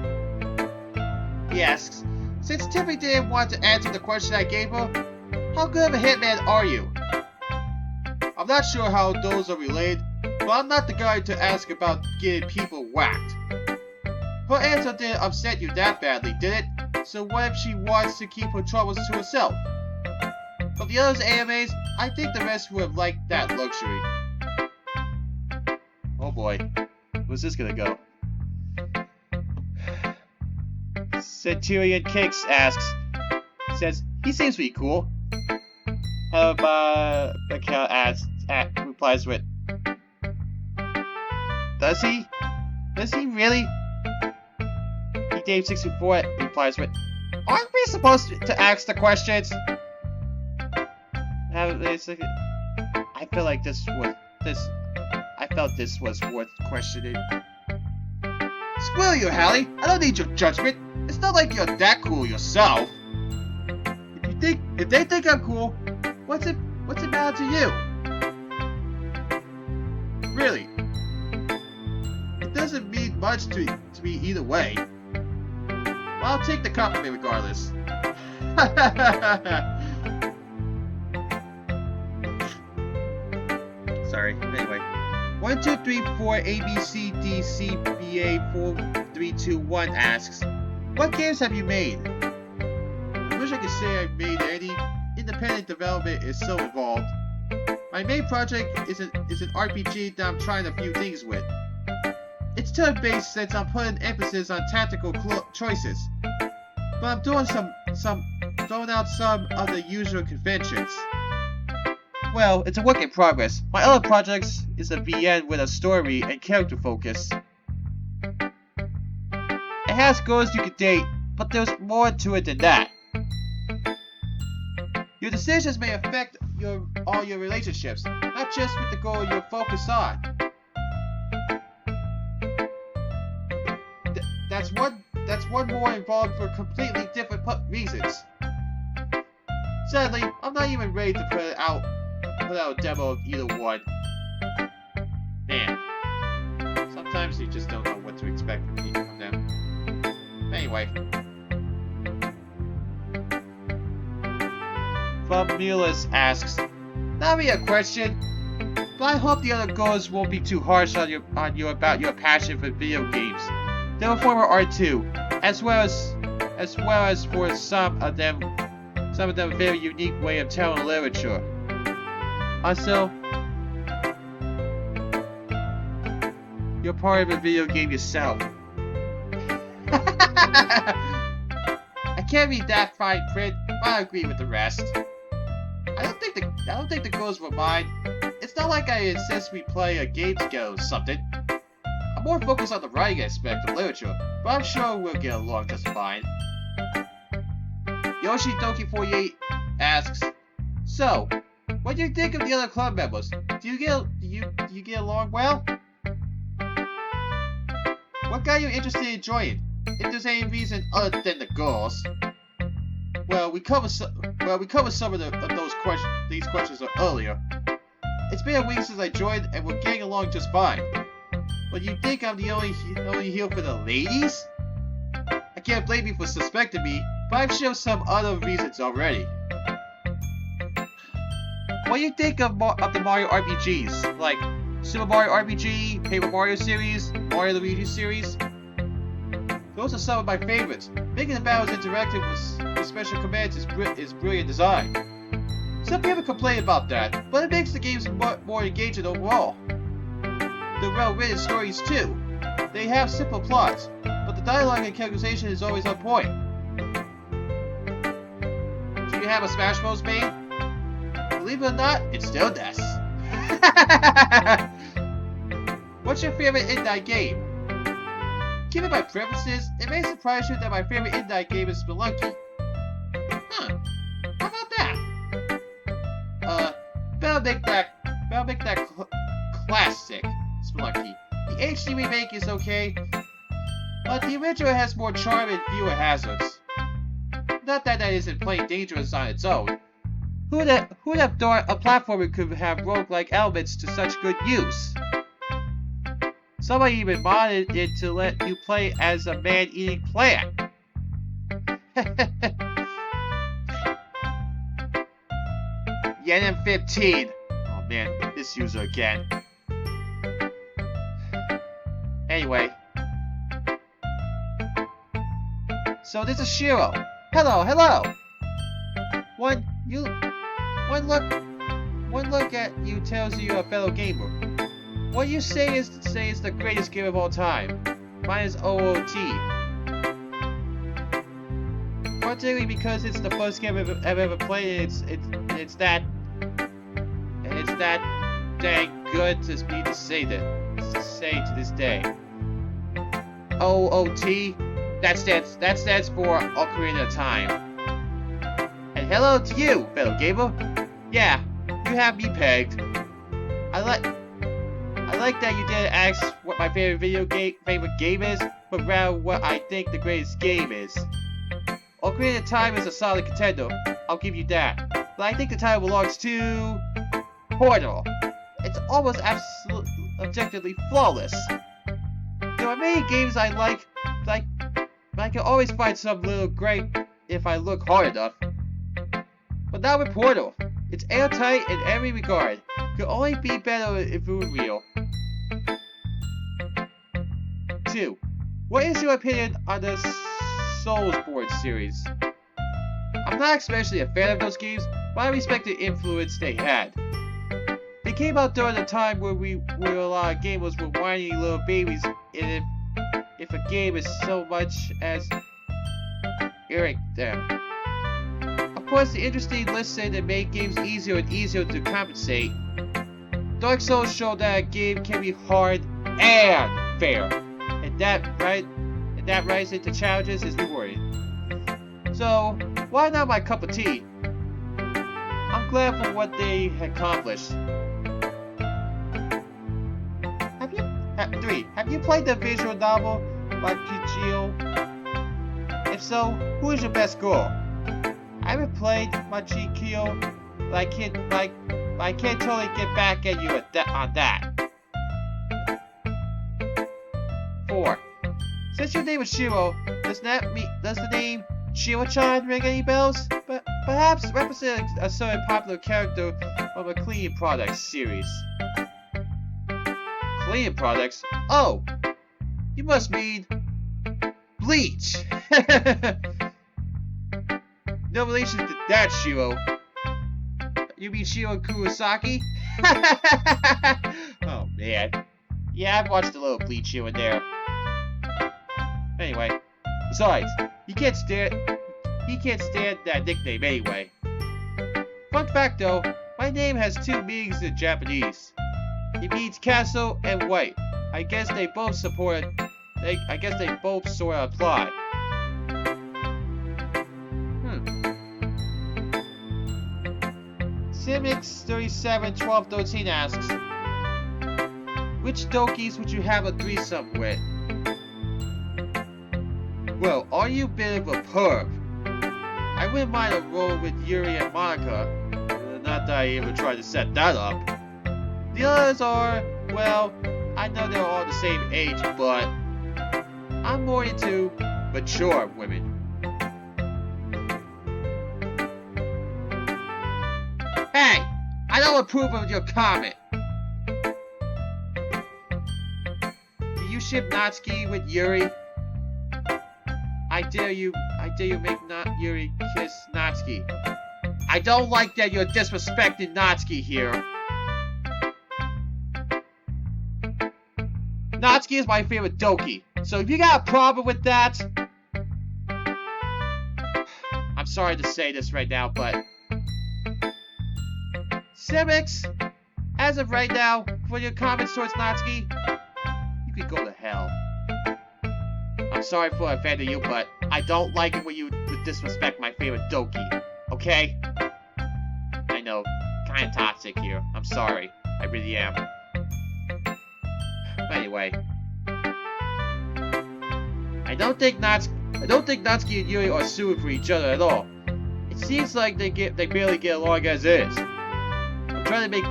he asks, since Tiffany didn't want to answer the question I gave her, how good of a hitman are you? I'm not sure how those are related, but I'm not the guy to ask about getting people whacked. Her answer didn't upset you that badly, did it? So what if she wants to keep her troubles to herself? From the other animes, I think the rest would have liked that luxury. Oh boy, where's this gonna go? Centurion Cakes says, he seems pretty cool. Halibabica replies with, does he? Does he really? Dave64 replies with, aren't we supposed to ask the questions? I felt this was worth questioning. Screw you, Hallie. I don't need your judgment. It's not like you're that cool yourself. If they think I'm cool, what's What's it matter to you? Really? It doesn't mean much to me either way. Well, I'll take the compliment regardless. Sorry, anyway. 1, 2, 3, 4, A, B, C, D, C, B, A, 4, 3, 2, 1 asks, what games have you made? I wish I could say I've made any. Independent development is so involved. My main project is an RPG that I'm trying a few things with. It's turn-based since I'm putting emphasis on tactical choices. But I'm doing throwing out some of the usual conventions. Well, it's a work in progress. My other projects is a VN with a story and character focus. It has girls you can date, but there's more to it than that. Your decisions may affect all your relationships, not just with the goal you're focused on. That's one more involved for completely different reasons. Sadly, I'm not even ready to put out a demo of either one. Man, sometimes you just don't know what to expect from them. Anyway. Famulus asks, not really a question, but I hope the other girls won't be too harsh on you about your passion for video games. They're a form of art too, as well as for some of them a very unique way of telling literature. Also, you're part of a video game yourself. I can't read that fine print, but I agree with the rest. I don't think the girls will mind. It's not like I insist we play a game together or something. I'm more focused on the writing aspect of literature, but I'm sure we'll get along just fine. Yoshi Doki 48 asks, so, what do you think of the other club members? Do you get along well? What got you interested in joining? If there's any reason other than the girls. Well, we covered some of these questions earlier. It's been a week since I joined, and we're getting along just fine. But you think I'm the only heel for the ladies? I can't blame you for suspecting me, but I've shown some other reasons already. What do you think of the Mario RPGs, like Super Mario RPG, Paper Mario series, Mario Luigi series? Those are some of my favorites. Making the battles interactive with special commands is brilliant design. Some people complain about that, but it makes the games more engaging overall. They're well-written stories too. They have simple plots, but the dialogue and characterization is always on point. Do you have a Smash Bros. Main? Believe it or not, it still does. What's your favorite indie game? Given my preferences, it may surprise you that my favorite indie game is Spelunky. Huh? How about that? Better make that classic Spelunky. The HD remake is okay, but the original has more charm and fewer hazards. Not that isn't plain dangerous on its own. Who'd have thought a platformer could have roguelike elements to such good use? Somebody even modded it to let you play as a man-eating plant. YenM15. Oh man, this user again. Anyway. So this is Shiro. Hello. One look at you tells you you're a fellow gamer. What you say is the greatest game of all time. Mine is OOT. Particularly because it's the first game I've ever played. It's that dang good to me to say to this day. OOT. That stands for Ocarina of Time. And hello to you, fellow gamer. Yeah, you have me pegged. I like that you didn't ask what my favorite game is, but rather what I think the greatest game is. Ocarina of Time is a solid contender. I'll give you that. But I think the title belongs to Portal. It's almost objectively flawless. There are many games I like, but I can always find some little gripe if I look hard enough. But not with Portal. It's airtight in every regard. Could only be better if it were real. 2. What is your opinion on the Soulsborne series? I'm not especially a fan of those games, but I respect the influence they had. They came out during a time where a lot of gamers were whiny little babies, and if a game is so much as irritate them. Of course, the industry listed and made games easier and easier to compensate. Dark Souls showed that a game can be hard and fair, and that rising to challenges is rewarding. So, why not my cup of tea? I'm glad for what they accomplished. 3. Have you played the visual novel by Kichio? If so, who is your best girl? I haven't played Machikyo, but I can't totally get back at you on that. 4. Since your name is Shiro, does the name Shiro-chan ring any bells? But perhaps represent a certain popular character from a cleaning products series. Cleaning products? Oh! You must mean Bleach! No relation to that Shiro. You mean Shiro Kurosaki? Oh man. Yeah, I've watched a little Bleach here and there. Anyway. Besides, he can't stand that nickname anyway. Fun fact though, my name has 2 meanings in Japanese. It means castle and white. I guess they both sort of apply. Simix 371213 asks, which Dokis would you have a threesome with? Well, are you a bit of a perv? I wouldn't mind a role with Yuri and Monica. Not that I even tried to set that up. The others are, well, I know they're all the same age, but I'm more into mature women. Hey! I don't approve of your comment! Do you ship Natsuki with Yuri? I dare you make Yuri kiss Natsuki. I don't like that you're disrespecting Natsuki here. Natsuki is my favorite Doki, so if you got a problem with that... I'm sorry to say this right now, but... Simix, as of right now, for your comments towards Natsuki, you can go to hell. I'm sorry for offending you, but I don't like it when you disrespect my favorite Doki, okay? I know, kinda toxic here. I'm sorry. I really am. But anyway. I don't think Natsuki and Yuri are suited for each other at all. It seems like they barely get along as is. I'm trying to make a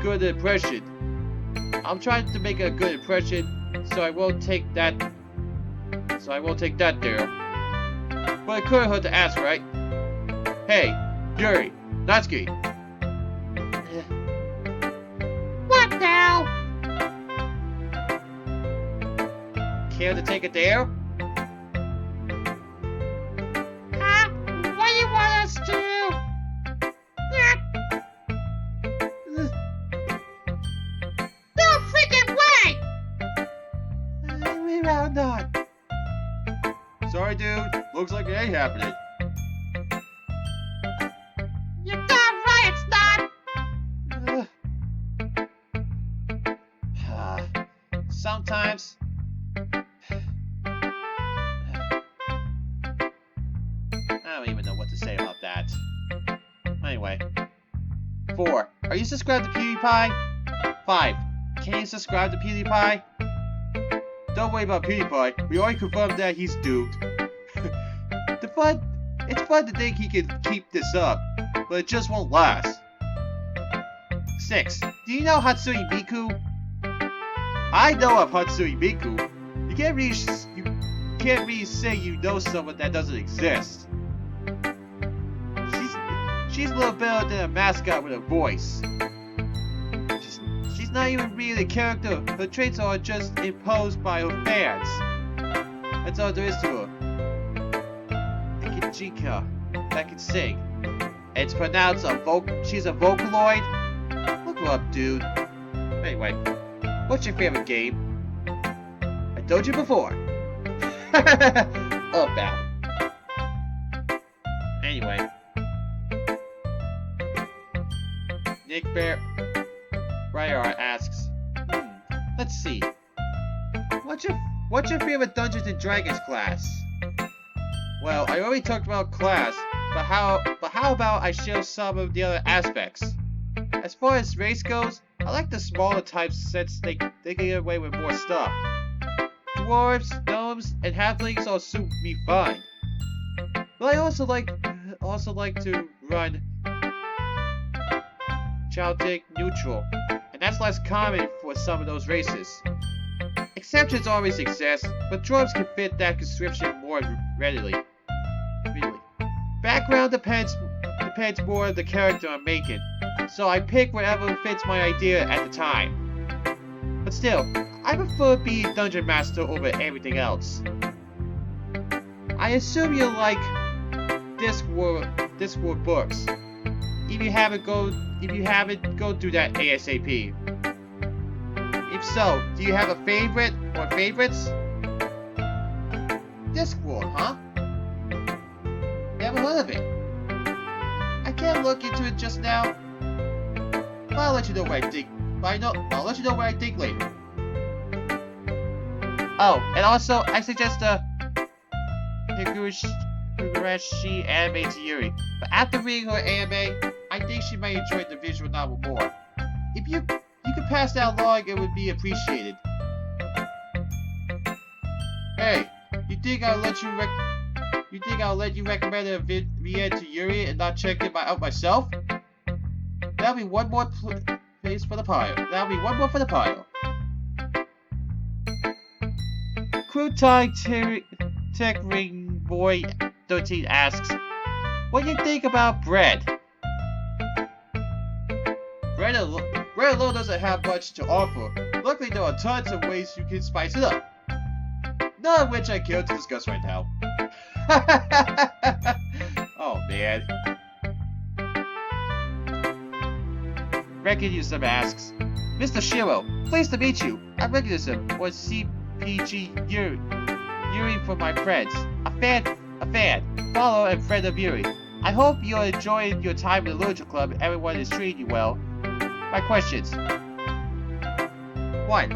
good impression, so I won't take that there. But it couldn't hurt to ask, right? Hey, Yuri, Natsuki. What now? Care to take it there? Huh? What do you want us to? No freaking way! Maybe I'm not. Sorry, dude. Looks like it ain't happening. You're darn right it's not! Sometimes... I don't even know what to say about that. Anyway. 4. Are you subscribed to PewDiePie? 5. Can you subscribe to PewDiePie? Don't worry about PewDiePie. We already confirmed that he's duped. The fun It's fun to think he could keep this up, but it just won't last. 6. Do you know Hatsune Miku? I know of Hatsune Miku. You can't really say you know someone that doesn't exist. She's a little better than a mascot with a voice. She's not even really a character. Her traits are just imposed by her fans. That's all there is to her. A Kijika that can sing. It's pronounced she's a Vocaloid. Look her up, dude. Anyway, what's your favorite game? I told you before. About. Anyway. Nick Bear Ryar asks, let's see. What's your favorite Dungeons and Dragons class? Well, I already talked about class, but how about I share some of the other aspects? As far as race goes, I like the smaller types since they can get away with more stuff. Dwarves, gnomes, and halflings all suit me fine. But I also like to run Celtic neutral, and that's less common for some of those races. Exceptions always exist, but dwarves can fit that description more readily. Background depends more on the character I'm making, so I pick whatever fits my idea at the time. But still, I prefer being Dungeon Master over everything else. I assume you like Discworld books. If you haven't, go through that ASAP. If so, do you have a favorite or favorites? Discworld, huh? Never heard of it. I can't look into it just now. But I'll let you know what I think. I'll let you know what I think later. Oh, and also, I suggest the Higurashi anime to Yuri. But after reading her anime, I think she might enjoy the visual novel more. If you could pass that along, it would be appreciated. Hey, you think I'll let you recommend a VN to Yuri and not check it out myself? That'll be one more place for the pile. That'll be one more for the pile. Crouton Tech Ring Boy 13 asks, what do you think about bread? Bread alone doesn't have much to offer. Luckily, there are tons of ways you can spice it up. None of which I care to discuss right now. Oh man. Recognism asks, Mr. Shiro, pleased to meet you. I'm Recognism, or CPG Yuri for my friends. A fan, follower and friend of Yuri. I hope you're enjoying your time in the Literature Club and everyone is treating you well. My questions. 1.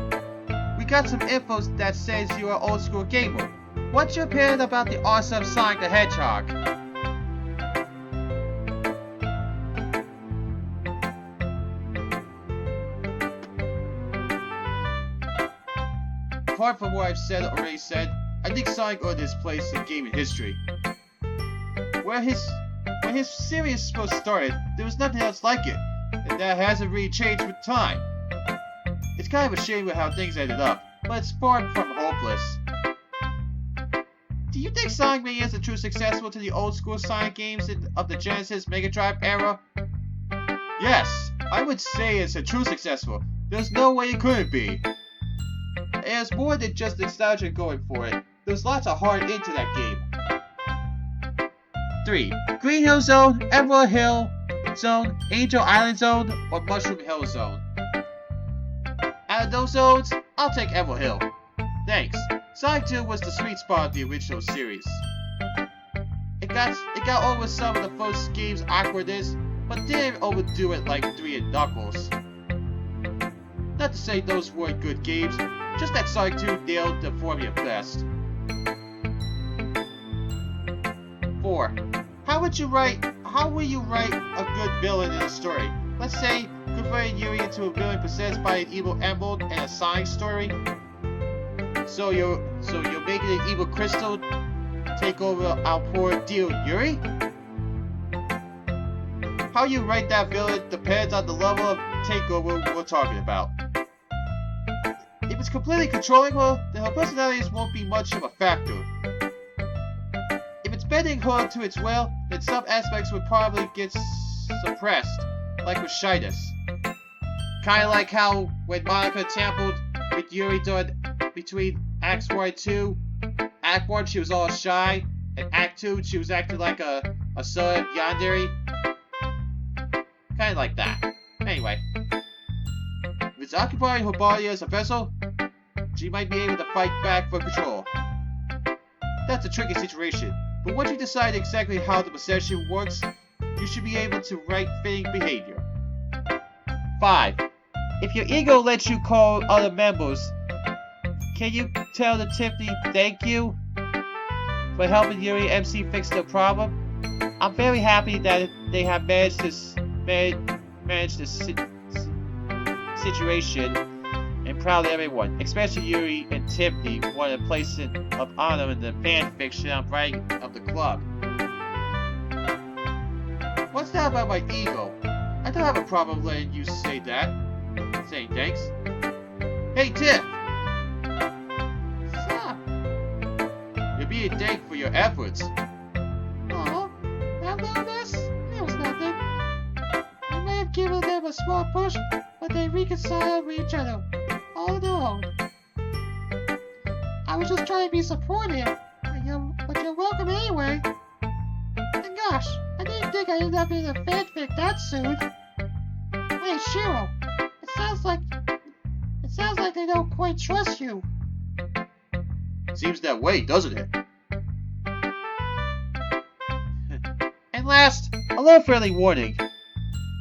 We got some info that says you're an old school gamer. What's your opinion about the awesome Sonic the Hedgehog? Apart from what I've already said, I think Sonic earned his place in gaming history. When his series first started, there was nothing else like it, and that hasn't really changed with time. It's kind of a shame with how things ended up, but it's far from hopeless. Do you think Sonic Mania is a true successor to the old school Sonic games of the Genesis Mega Drive era? Yes, I would say it's a true successor. There's no way it couldn't be. It has more than just nostalgia going for it. There's lots of heart into that game. 3. Green Hill Zone, Emerald Hill Zone, Angel Island Zone, or Mushroom Hill Zone? Out of those zones, I'll take Emerald Hill. Thanks. Sonic 2 was the sweet spot of the original series. It got over some of the first game's awkwardness, but didn't overdo it like 3 and Knuckles. Not to say those weren't good games, just that Sonic 2 nailed the formula best. 4. How will you write a good villain in a story? Let's say, converting Yuri into a villain possessed by an evil emerald and a Sonic story. So you're making an evil crystal take over our poor dear Yuri? How you rank that villain depends on the level of takeover we're talking about. If it's completely controlling her, then her personalities won't be much of a factor. If it's bending her to its will, then some aspects would probably get suppressed, like her shyness. Kinda like how when Monica tampered with Yuri between Acts 1 and 2, Act 1 she was all shy, and Act 2 she was acting like a son yandere. Kinda like that. Anyway. If it's occupying her body as a vessel, she might be able to fight back for control. That's a tricky situation, but once you decide exactly how the possession works, you should be able to right fitting behavior. 5. If your ego lets you call other members, can you tell the Tiffany thank you for helping Yuri MC fix the problem? I'm very happy that they have managed this situation and proud of everyone, especially Yuri and Tiffany, wanted a place of honor in the fan fiction I'm writing of the club. What's that about my ego? I don't have a problem letting you say that. Saying thanks. Hey, Tiff! What's up? You're being thanked for your efforts. Oh, that loudness? It was nothing. I may have given them a small push, but they reconciled with each other, all on their own. I was just trying to be supportive, but you're welcome anyway. And gosh, I didn't think I'd end up in a fanfic that soon. Hey, Shiro, it sounds like they don't quite trust you. Seems that way, doesn't it? And last, a little friendly warning.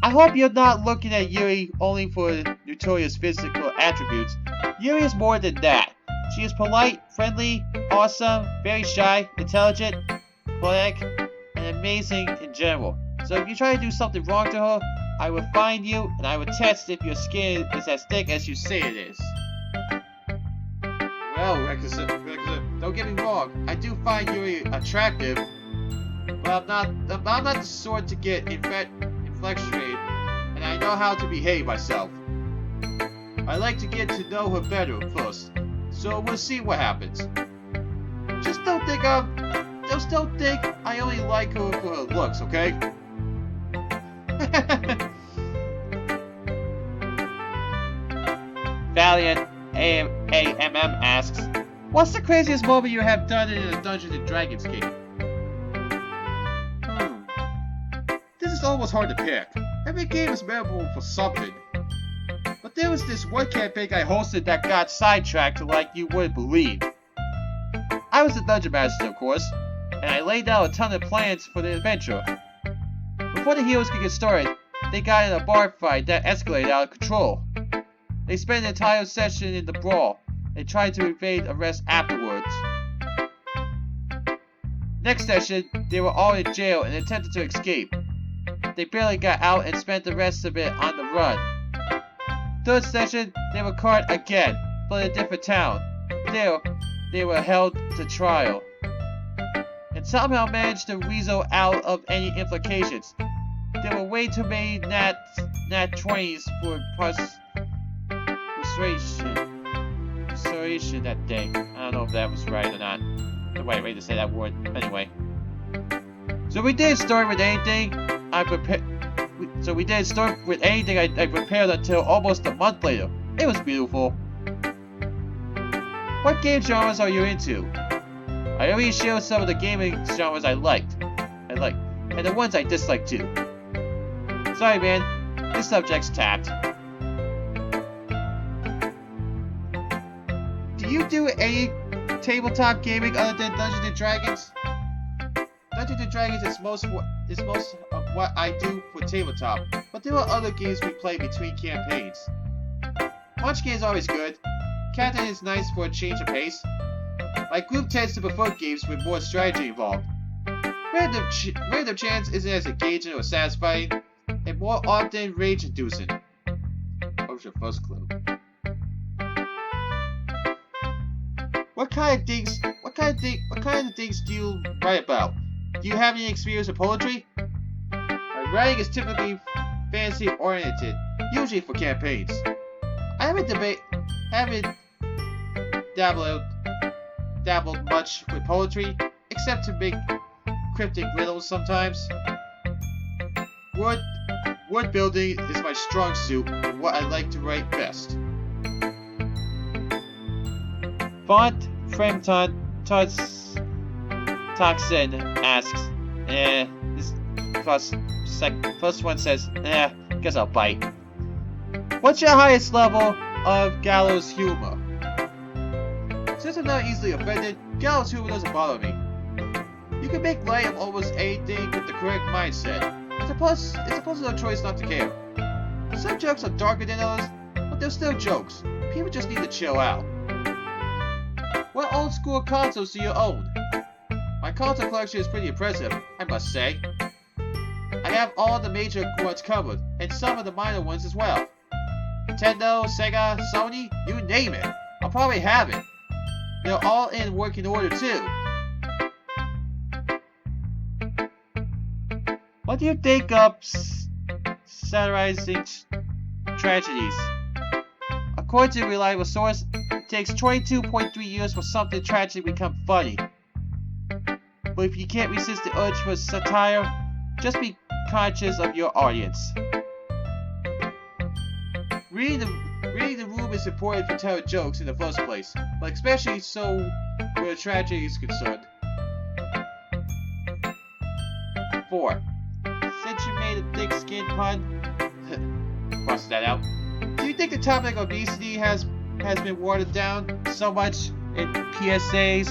I hope you're not looking at Yuri only for notorious physical attributes. Yuri is more than that. She is polite, friendly, awesome, very shy, intelligent, poetic, and amazing in general. So if you try to do something wrong to her, I will find you and I will test if your skin is as thick as you say it is. Well, Requisite, don't get me wrong, I do find Yuri attractive, but I'm not the sort to get infatuated, and I know how to behave myself. I like to get to know her better first, so we'll see what happens. Just don't think I only like her for her looks, okay? Valiant AMM asks, what's the craziest moment you have done in a Dungeons & Dragons game? This is almost hard to pick. Every game is memorable for something. But there was this one campaign I hosted that got sidetracked like you wouldn't believe. I was the Dungeon Master, of course, and I laid out a ton of plans for the adventure. Before the heroes could get started, they got in a bar fight that escalated out of control. They spent the entire session in the brawl, and tried to evade arrest afterwards. Next session, they were all in jail and attempted to escape. They barely got out and spent the rest of it on the run. Third session, they were caught again, but in a different town. There, they were held to trial, and somehow managed to weasel out of any implications. There were way too many nat 20s for persuasion that day. I don't know if that was right or not. The right way to say that word. Anyway. So we didn't start with anything I prepared until almost a month later. It was beautiful. What game genres are you into? I already shared some of the gaming genres I liked, and the ones I disliked too. Sorry man, this subject's tapped. Do you do any tabletop gaming other than Dungeons & Dragons? Dungeons & Dragons is most of what I do for tabletop, but there are other games we play between campaigns. Munch games are always good. Captain is nice for a change of pace. My group tends to prefer games with more strategy involved. Random chance isn't as engaging or satisfying, and more often rage-inducing. What was your first clue? What kind of things do you write about? Do you have any experience with poetry? My writing is typically fantasy oriented, usually for campaigns. I haven't dabbled much with poetry, except to make cryptic riddles sometimes. Word building is my strong suit, and what I like to write best. Font Fremton Toxin asks, first one says, guess I'll bite. What's your highest level of gallows humor? Since I'm not easily offended, gallows humor doesn't bother me. You can make light of almost anything with the correct mindset. It's a no choice not to care. Some jokes are darker than others, but they're still jokes. People just need to chill out. What old school consoles do you own? My console collection is pretty impressive, I must say. I have all the major ones covered, and some of the minor ones as well. Nintendo, Sega, Sony, you name it. I'll probably have it. They're all in working order too. What do you think of satirizing tragedies? According to a reliable source, it takes 22.3 years for something tragic to become funny. But if you can't resist the urge for satire, just be conscious of your audience. Reading the room is important for telling jokes in the first place, but especially so where a tragedy is concerned. 4. Since you made a thick skin pun, cross that out. Do you think the topic of obesity has been watered down so much in PSAs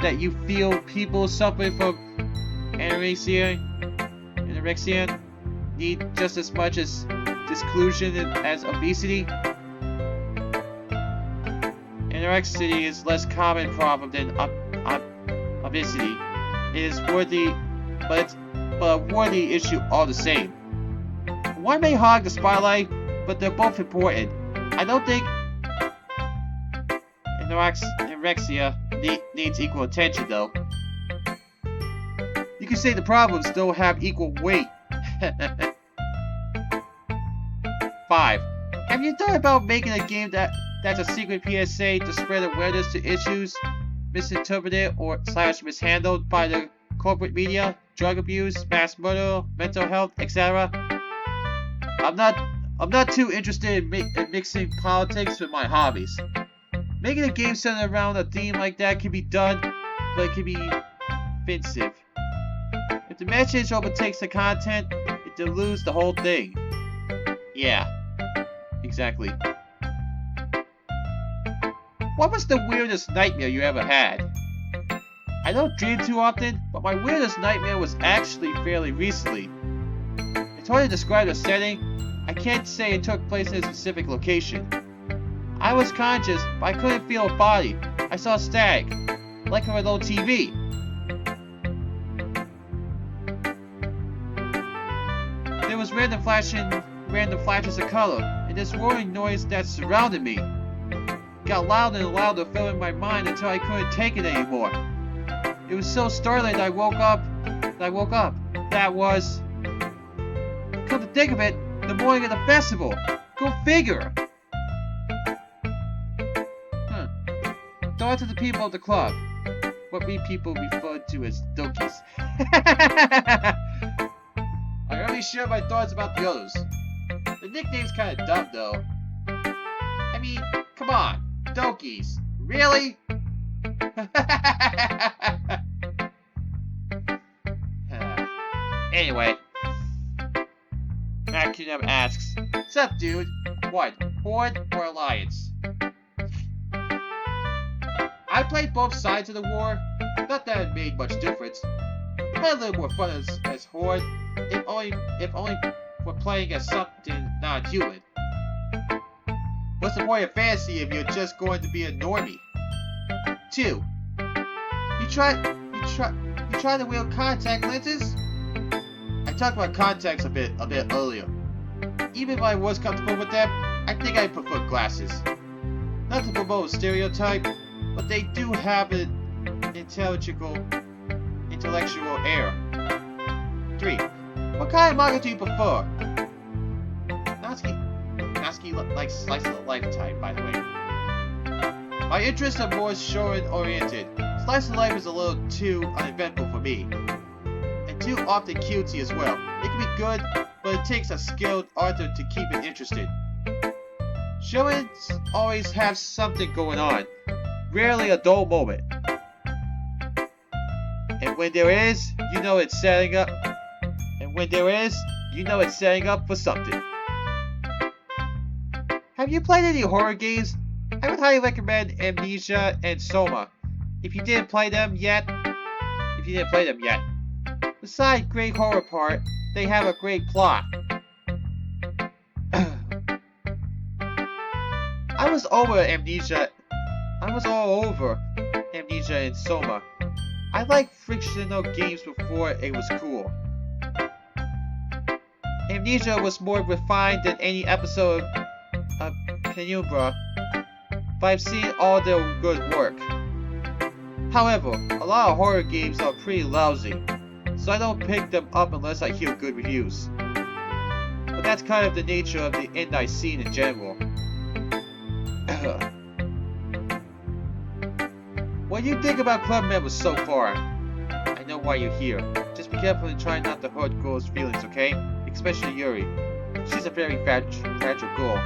that you feel people suffering from anorexia need just as much as disclusion as obesity? Anorexia is less common problem than obesity. It is worthy, but a worthy issue all the same. One may hog the spotlight, but they're both important. I don't think anorexia needs equal attention, though. You can say the problems don't have equal weight. 5. Have you thought about making a game that's a secret PSA to spread awareness to issues misinterpreted or / mishandled by the corporate media, drug abuse, mass murder, mental health, etc.? I'm not too interested in mixing politics with my hobbies. Making a game centered around a theme like that can be done, but it can be offensive. If the message overtakes the content, it dilutes the whole thing. Yeah, exactly. What was the weirdest nightmare you ever had? I don't dream too often, but my weirdest nightmare was actually fairly recently. It's hard to describe the setting. I can't say it took place in a specific location. I was conscious, but I couldn't feel a body. I saw static, like from an old TV. There was random flashes of color, and this roaring noise that surrounded me. It got louder and louder, filling my mind until I couldn't take it anymore. It was so startling that I woke up. That was, come to think of it, the morning of the festival. Go figure. Thoughts of the people of the club. What we people refer to as donkeys. I already shared my thoughts about the others. The nickname's kinda dumb though. I mean, come on, donkeys. Really? Anyway, Macunum asks, "Sup, dude? What, Horde or Alliance?" I played both sides of the war. Not that it made much difference. I had a little more fun as Horde, if only for playing as something non-human. What's the point of fantasy if you're just going to be a normie? 2. You try to wield contact lenses? I talked about contacts a bit earlier. Even if I was comfortable with them, I think I prefer glasses. Not to promote a stereotype, but they do have an intellectual air. 3. What kind of manga do you prefer? Natsuki likes slice of life type, by the way. My interests are more shonen-oriented. Slice of life is a little too uneventful for me. And too often cutesy as well. It can be good, but it takes a skilled author to keep it interesting. Shonens always have something going on. Rarely a dull moment. And when there is, you know it's setting up. And when there is, you know it's setting up for something. Have you played any horror games? I would highly recommend Amnesia and Soma. If you didn't play them yet. Besides great horror part, they have a great plot. I was all over Amnesia and Soma. I liked fictional games before it was cool. Amnesia was more refined than any episode of Penumbra, but I've seen all their good work. However, a lot of horror games are pretty lousy, so I don't pick them up unless I hear good reviews. But that's kind of the nature of the indie scene in general. What do you think about club members so far? I know why you're here. Just be careful and try not to hurt girls' feelings, okay? Especially Yuri. She's a very fragile girl.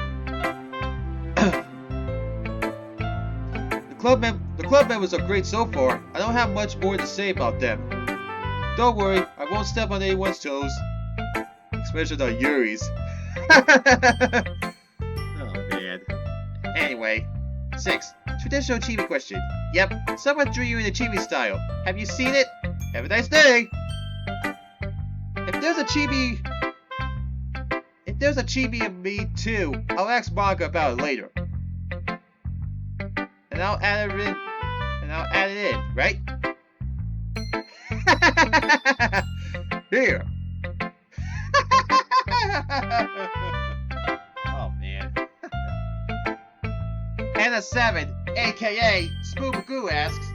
The club members are great so far. I don't have much more to say about them. Don't worry, I won't step on anyone's toes. Especially not Yuri's. Oh man. Anyway. 6. Traditional chibi question. Yep, someone drew you in a chibi style. Have you seen it? Have a nice day! If there's a chibi in me too, I'll ask Manga about it later. And I'll add it in, right? Here. Oh man. Anna 7, aka Spoobagoo asks,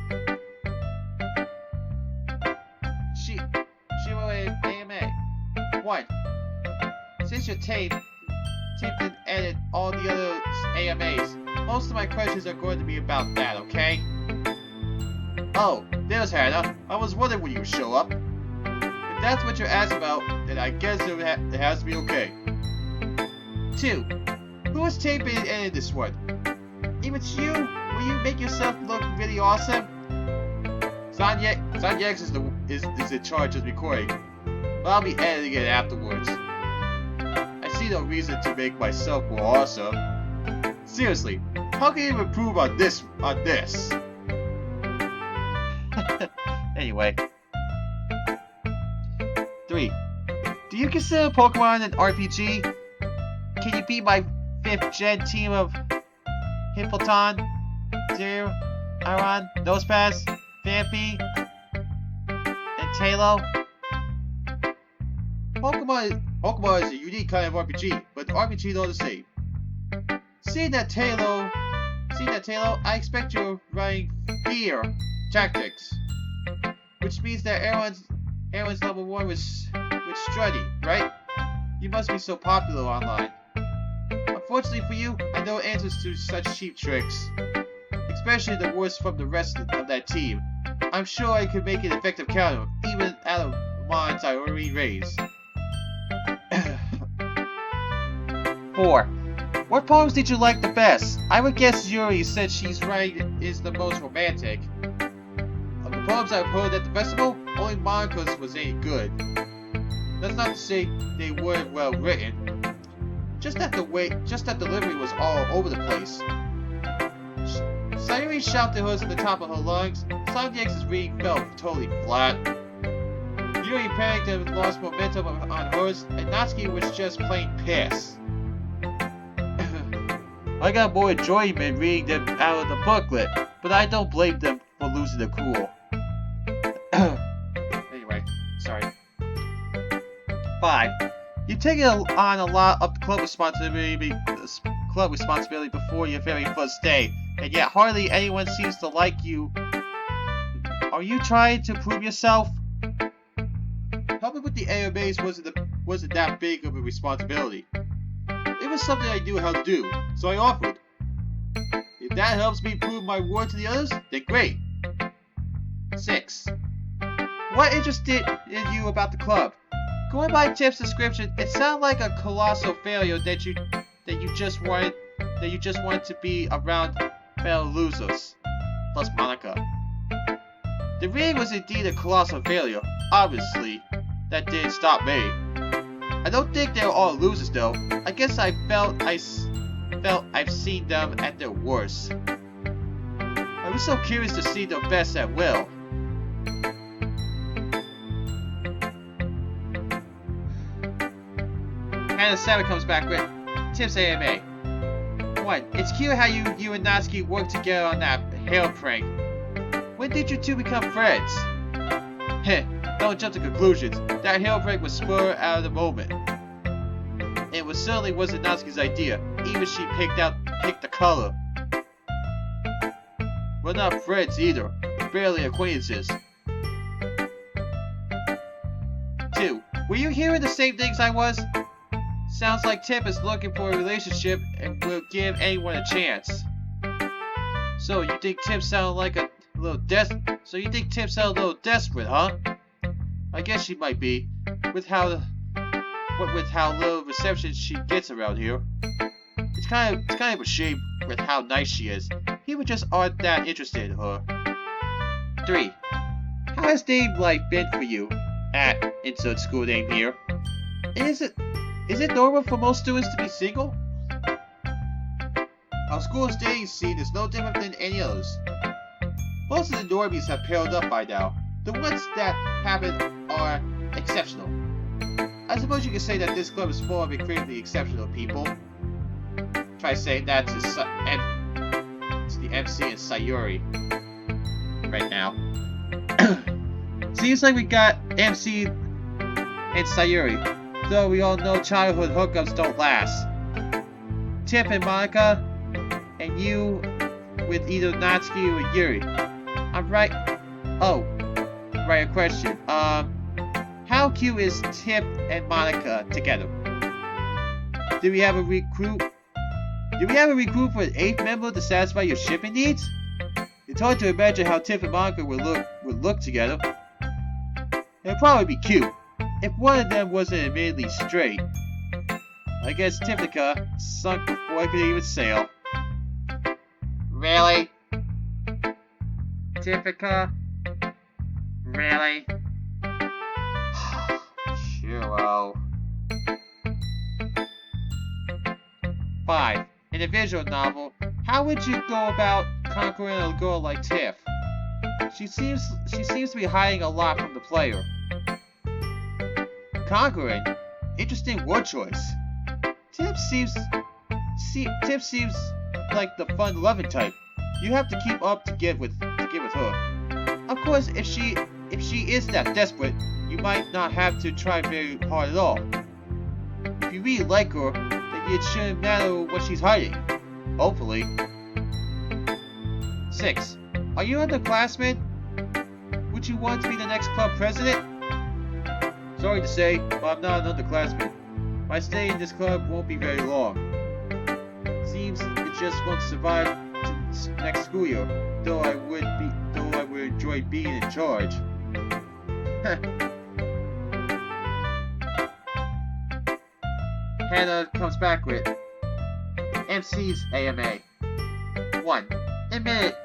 Shiro AMA. 1. Since your tape didn't edit all the other AMAs, most of my questions are going to be about that, okay? Oh, there's Hannah. I was wondering when you would show up. If that's what you're asking about, then I guess it has to be okay. 2. Who was taping and editing this one? If it's you, will you make yourself look really awesome? Sanyex is in charge of recording, but I'll be editing it afterwards. I see no reason to make myself more awesome. Seriously, how can you improve on this? Anyway. 3. Do you consider Pokemon an RPG? Can you beat my 5th gen team of Hippleton, Zero, Iron, Nosepass, Vampy, and Talo? Pokemon is a unique kind of RPG, but RPGs are the same. Seeing that Talo, I expect you're running Fear Tactics, which means that everyone's level 1 with Strutty, right? You must be so popular online. Unfortunately for you, I know answers to such cheap tricks, especially the worst from the rest of that team. I'm sure I could make an effective counter, even out of lines I already raised. 4. What poems did you like the best? I would guess Yuri, since she's right, is the most romantic. Of the poems I've heard at the festival, only Monica's was any good. That's not to say they weren't well written. Just that delivery was all over the place. Sayuri shouted hers at the top of her lungs. Sandyx's reading felt totally flat. Yuri panicked and lost momentum on hers, and Natsuki was just plain pissed. I got more enjoyment reading them out of the booklet, but I don't blame them for losing their cool. Anyway, sorry. 5. You've taken on a lot of club responsibility before your very first day. and yet hardly anyone seems to like you. Are you trying to prove yourself? Helping with the AMAs wasn't that big of a responsibility. It was something I knew how to do, so I offered. If that helps me prove my worth to the others, then great. 6. What interested in you about the club? Going by Tip's description, it sounded like a colossal failure that you just wanted to be around fellow losers, plus Monica. The reading was indeed a colossal failure. Obviously, that didn't stop me. I don't think they were all losers though. I guess I felt I've seen them at their worst. I was so curious to see their best at will. Hannah 7 comes back with Tip's AMA. 1. It's cute how you and Natsuki worked together on that hail prank. When did you two become friends? Heh, don't jump to conclusions. That hail prank was spurred out of the moment. It certainly wasn't Natsuki's idea. Even she picked the color. We're not friends either. Barely acquaintances. 2. Were you hearing the same things I was? Sounds like Tip is looking for a relationship and will give anyone a chance. So you think Tip sounded like a little desperate, huh? I guess she might be, with how little reception she gets around here. It's kind of a shame with how nice she is. People just aren't that interested in her. 3. How has dating life been for you? At insert school name here. Is it normal for most students to be single? Our school's dating scene is no different than any others. Most of the normies have paired up by now. The ones that haven't are exceptional. I suppose you could say that this club is full of incredibly exceptional people. Try saying that to the MC and Sayuri right now. Seems like we got MC and Sayuri, though we all know childhood hookups don't last. Tip and Monica, and you with either Natsuki or Yuri. I'm right. Oh, right. A question. How cute is Tip and Monica together? Do we have a recruit for an 8th member to satisfy your shipping needs? It's hard to imagine how Tip and Monica would look together. It'd probably be cute if one of them wasn't admittedly straight. I guess Tipica sunk before I could even sail. Really? Tipica? Really? Shiro. 5. In a visual novel, how would you go about conquering a girl like Tiff? She seems to be hiding a lot from the player. Conquering? Interesting word choice. Tiff seems like the fun-loving type. You have to keep up to get with her. Of course, if she is that desperate, you might not have to try very hard at all. If you really like her, then it shouldn't matter what she's hiding. Hopefully. 6. Are you underclassmen? Would you want to be the next club president? Sorry to say, but I'm not an underclassman. My stay in this club won't be very long. Seems it just won't survive to next school year, though I would enjoy being in charge. Hannah comes back with MC's AMA. 1. Admit it.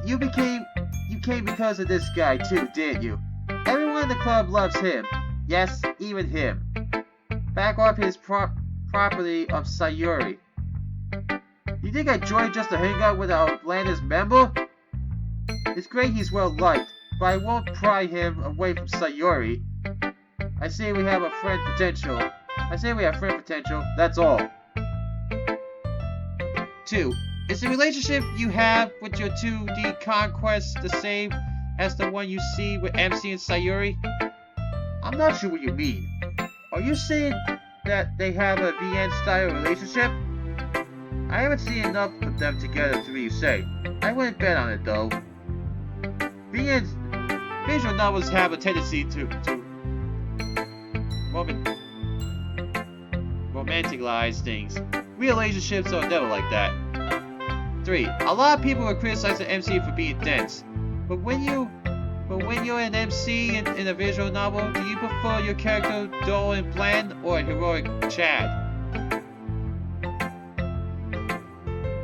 You came because of this guy too, didn't you? Everyone in the club loves him. Yes, even him. Back off his property of Sayuri. You think I joined just to hang out with our blandest member? It's great he's well liked, but I won't pry him away from Sayuri. I say we have friend potential, that's all. 2. Is the relationship you have with your 2D conquests the same as the one you see with MC and Sayuri? I'm not sure what you mean. Are you saying that they have a VN-style relationship? I haven't seen enough of them together to really say. I wouldn't bet on it though. VN's visual novels have a tendency to romanticize things. Real relationships are never like that. 3. A lot of people will criticize the MC for being dense. But when you're an MC in a visual novel, do you prefer your character dull and bland or a heroic Chad?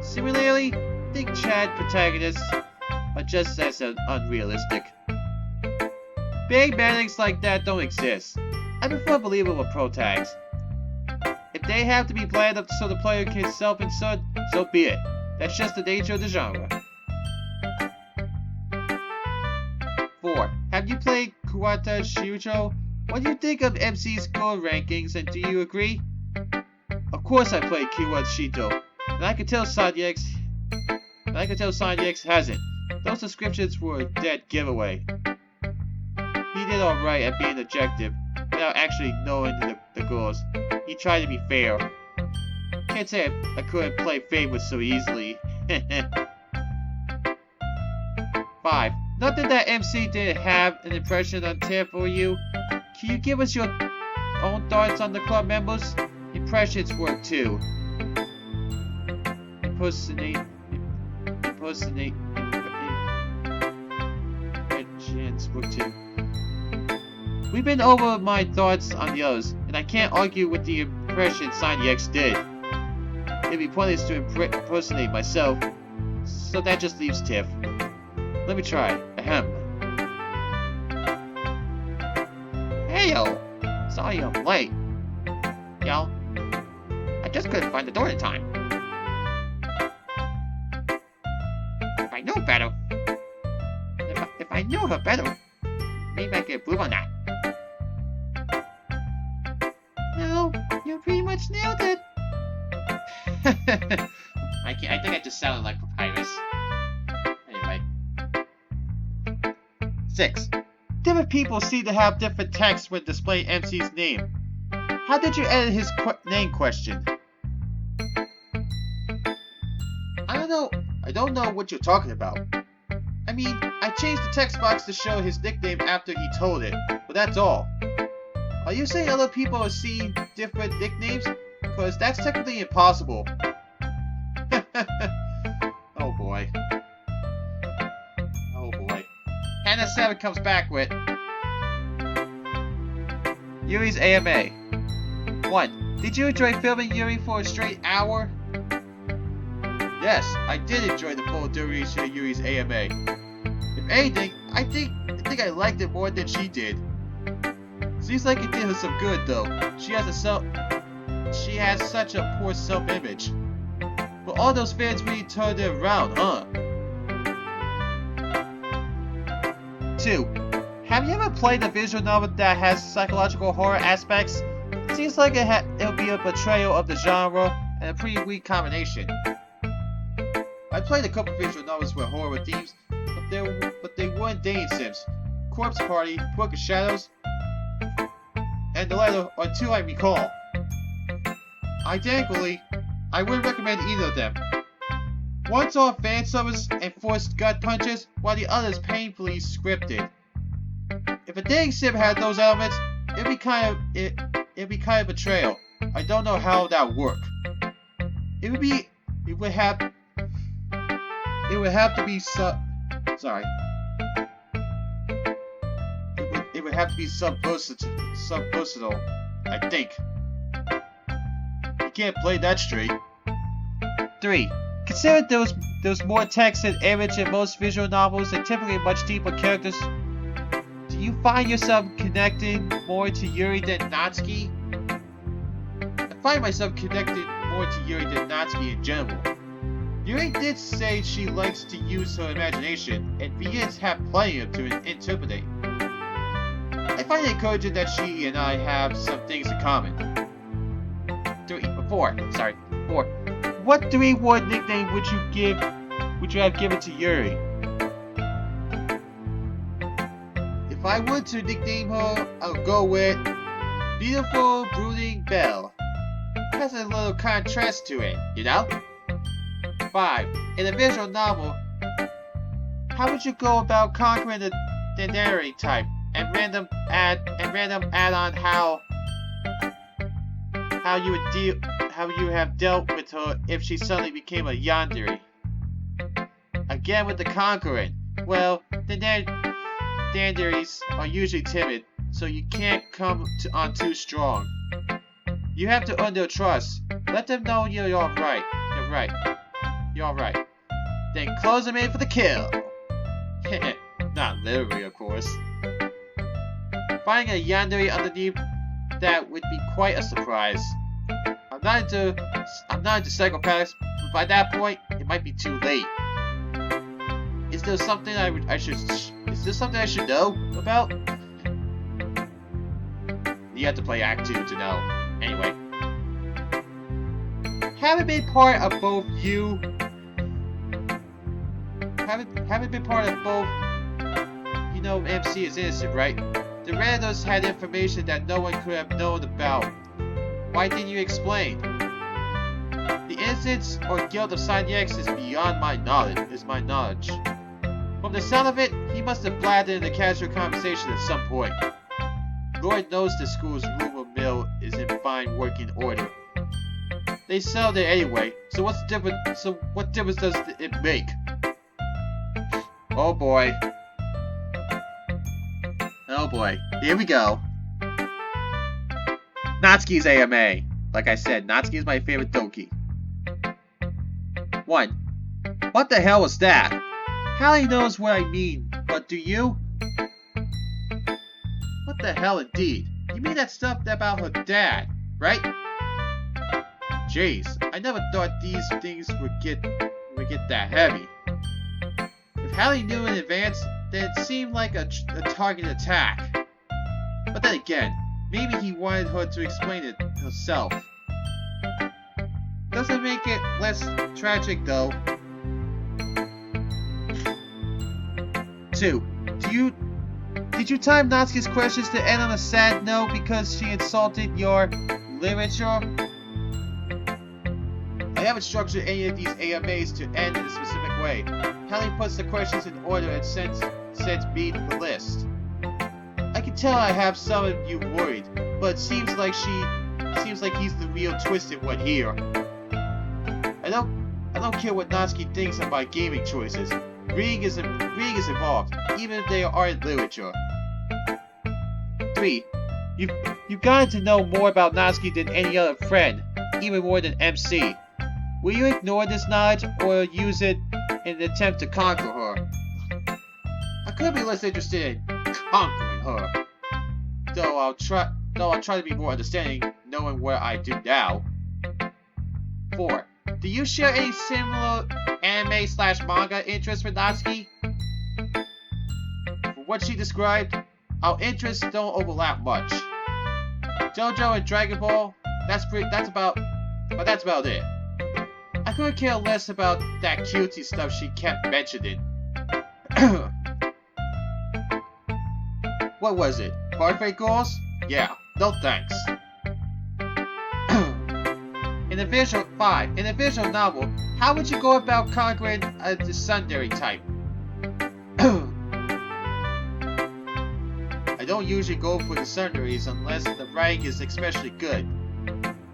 Similarly, I think Chad protagonists are just as unrealistic. Big bandings like that don't exist. I prefer believable protags. If they have to be bland up so the player can self-insert, so be it. That's just the nature of the genre. 4. Have you played Kuwata Shiro? What do you think of MC's score rankings, and do you agree? Of course I played Kuwata Shiro, and I can tell Sanyex hasn't. Those descriptions were a dead giveaway. He did alright at being objective, without actually knowing the girls. He tried to be fair. Can't say I couldn't play favorites so easily. 5. Nothing that MC didn't have an impression on Tiff or you. Can you give us your own thoughts on the club members? Impressions work too. Impressions work too. We've been over my thoughts on the others, and I can't argue with the impression Sanyex did. It'd be pointless to impersonate myself, so that just leaves Tiff. Let me try. Ahem. Heyo! Sorry I'm late. Yo, I just couldn't find the door in time. If I knew better, if I knew her better, maybe I could improve on that. No, you pretty much nailed it. I think I just sounded like Papyrus. Anyway. 6. Different people seem to have different texts when displaying MC's name. How did you edit his name question? I don't know what you're talking about. I mean, I changed the text box to show his nickname after he told it, but that's all. Are you saying other people are seeing different nicknames? Because that's technically impossible. Oh boy. Oh boy. Hannah 7 comes back with Yuri's AMA. 1. Did you enjoy filming Yuri for a straight hour? Yes, I did enjoy the full duration of Yuri's AMA. If anything, I think I liked it more than she did. Seems like it did her some good though. She has such a poor self-image. But all those fans really turned it around, huh? 2. Have you ever played a visual novel that has psychological horror aspects? It seems like it'll be a betrayal of the genre and a pretty weak combination. I played a couple visual novels with horror themes, but they weren't dating sims. Corpse Party, Book of Shadows, and The Letter are 2 I recall. Identically, I wouldn't recommend either of them. One's all fan service and forced gut punches, while the other is painfully scripted. If a dating sim had those elements, it'd be kind of betrayal. I don't know how that would work. It would have to be subpersonal, I think. You can't play that straight. 3. Consider there's more text and image in most visual novels and typically much deeper characters. Do you find yourself connecting more to Yuri than Natsuki? I find myself connected more to Yuri than Natsuki in general. Yuri did say she likes to use her imagination, and VNs have plenty of to interpret. I find it encouraging that she and I have some things in common. 4. What 3-word nickname would you have given to Yuri? If I were to nickname her, I'll go with beautiful, brooding belle. Has a little contrast to it, you know? 5. In a visual novel, how would you go about conquering the Denari type and random add on how you have dealt with her if she suddenly became a yandere? Again with the conquering. Well, the yanderes are usually timid, so you can't come on too strong. You have to earn their trust. Let them know you're alright. You're alright. Then close them in for the kill. Not literally, of course. Finding a yandere underneath that would be quite a surprise. I'm not into psychopaths, but by that point, it might be too late. Is there something I should know about? You have to play Act 2 to know. Anyway. Having been part of both you know MC is innocent, right? The Randos had information that no one could have known about. Why didn't you explain? The innocence or guilt of Sanyex is beyond my knowledge. From the sound of it, he must have blathered in a casual conversation at some point. Lord knows the school's rumor mill is in fine working order. They sell there anyway, so what difference does it make? Oh boy. Oh boy. Here we go. Natsuki's AMA. Like I said, Natsuki is my favorite Doki. 1. What the hell was that? Hallie knows what I mean, but do you? What the hell indeed? You mean that stuff about her dad, right? Jeez, I never thought these things would get that heavy. If Hallie knew in advance, then it seemed like a targeted attack. But then again, maybe he wanted her to explain it herself. Doesn't make it less tragic though. 2. Did you time Natsuki's questions to end on a sad note because she insulted your literature? I haven't structured any of these AMAs to end in a specific way. Hallie puts the questions in order and sends me the list. I can tell I have some of you worried, but it seems like he's the real twisted one here. I don't care what Natsuki thinks of my gaming choices. Reading is involved, even if they aren't literature. 3. You've gotten to know more about Natsuki than any other friend, even more than MC. Will you ignore this knowledge or use it in an attempt to conquer her? I could be less interested in conquering her, though I'll try to be more understanding, knowing what I do now. 4. Do you share any similar anime/manga interests with Natsuki? From what she described, our interests don't overlap much. JoJo and Dragon Ball, that's about it. I couldn't care less about that cutesy stuff she kept mentioning. What was it? Parfait Girls? Yeah, no thanks. In a visual novel, how would you go about conquering the tsundere type? I don't usually go for the tsunderes unless the writing is especially good.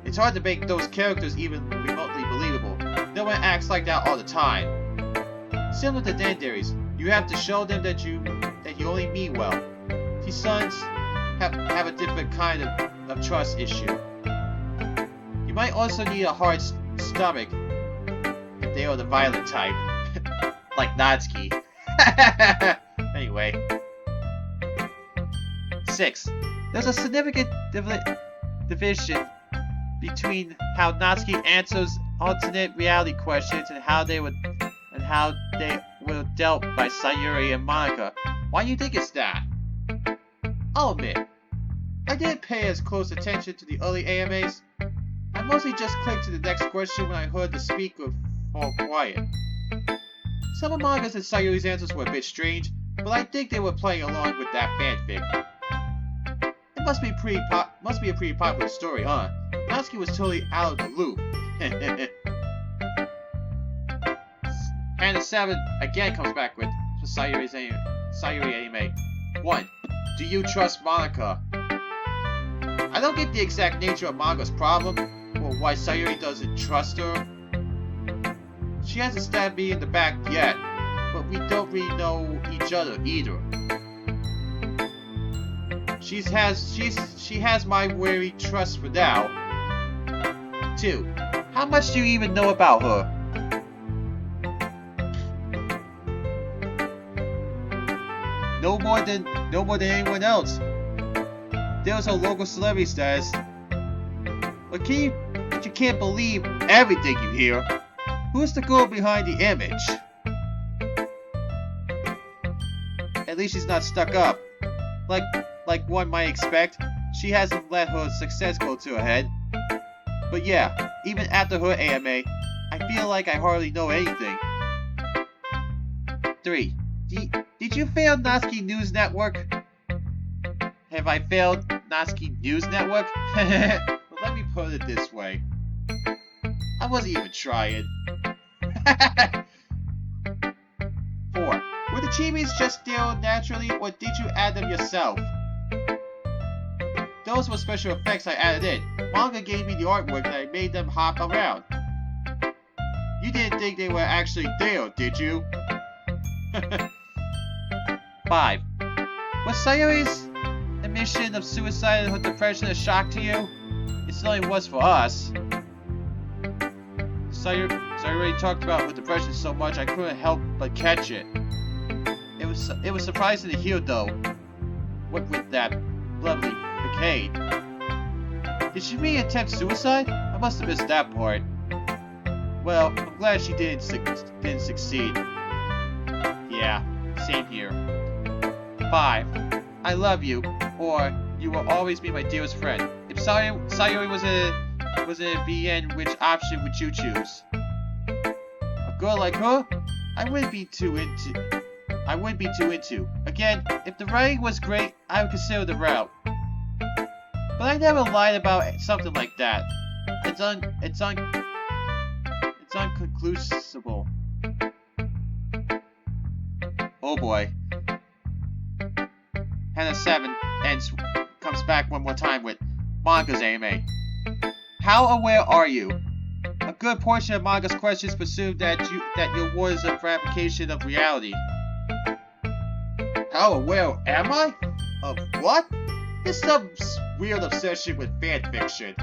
It's hard to make those characters even remotely believable. No one acts like that all the time. Similar to yanderes, you have to show them that you only mean well. These sons have a different kind of trust issue. You might also need a hard stomach if they are the violent type, like Natsuki. Anyway. 6. There's a significant division between how Natsuki answers alternate reality questions and how they were dealt by Sayuri and Monica. Why do you think it's that? I'll admit, I didn't pay as close attention to the early AMAs. I mostly just clicked to the next question when I heard the speaker fall quiet. Some of Monica's and Sayuri's answers were a bit strange, but I think they were playing along with that fanfic. And must be a pretty popular story, huh? Natsuki was totally out of the loop. And the 7 again comes back with Sayuri anime. 1. Do you trust Monica? I don't get the exact nature of Monica's problem, or why Sayuri doesn't trust her. She hasn't stabbed me in the back yet, but we don't really know each other either. She has my very trust for now. 2. How much do you even know about her? No more than anyone else. There's her local celebrity status. But you can't believe everything you hear. Who's the girl behind the image? At least she's not stuck up. Like one might expect, she hasn't let her success go to her head. But yeah, even after her AMA, I feel like I hardly know anything. 3. Did you fail Natsuki News Network? Have I failed Natsuki News Network? Well, let me put it this way. I wasn't even trying. 4. Were the chibis just there naturally, or did you add them yourself? Those were special effects I added in. Manga gave me the artwork and I made them hop around. You didn't think they were actually there, did you? 5. Was Sayuri's admission of suicide and her depression a shock to you? It certainly was for us. Sayuri already talked about her depression so much I couldn't help but catch it. It was surprising to hear though. What with that lovely facade. Did she really attempt suicide? I must have missed that part. Well, I'm glad she didn't succeed. Yeah, same here. 5. I love you, or you will always be my dearest friend. If Sayuri was in a VN, which option would you choose? A girl like her? I wouldn't be too into. Again, if the writing was great, I would consider the route. But I never lied about something like that. It's unconclusive. Oh boy. Hannah 7 comes back one more time with Manga's AMA. How aware are you? A good portion of Manga's questions presume that your words are a fabrication of reality. How aware am I? Of what? It's some weird obsession with fanfiction.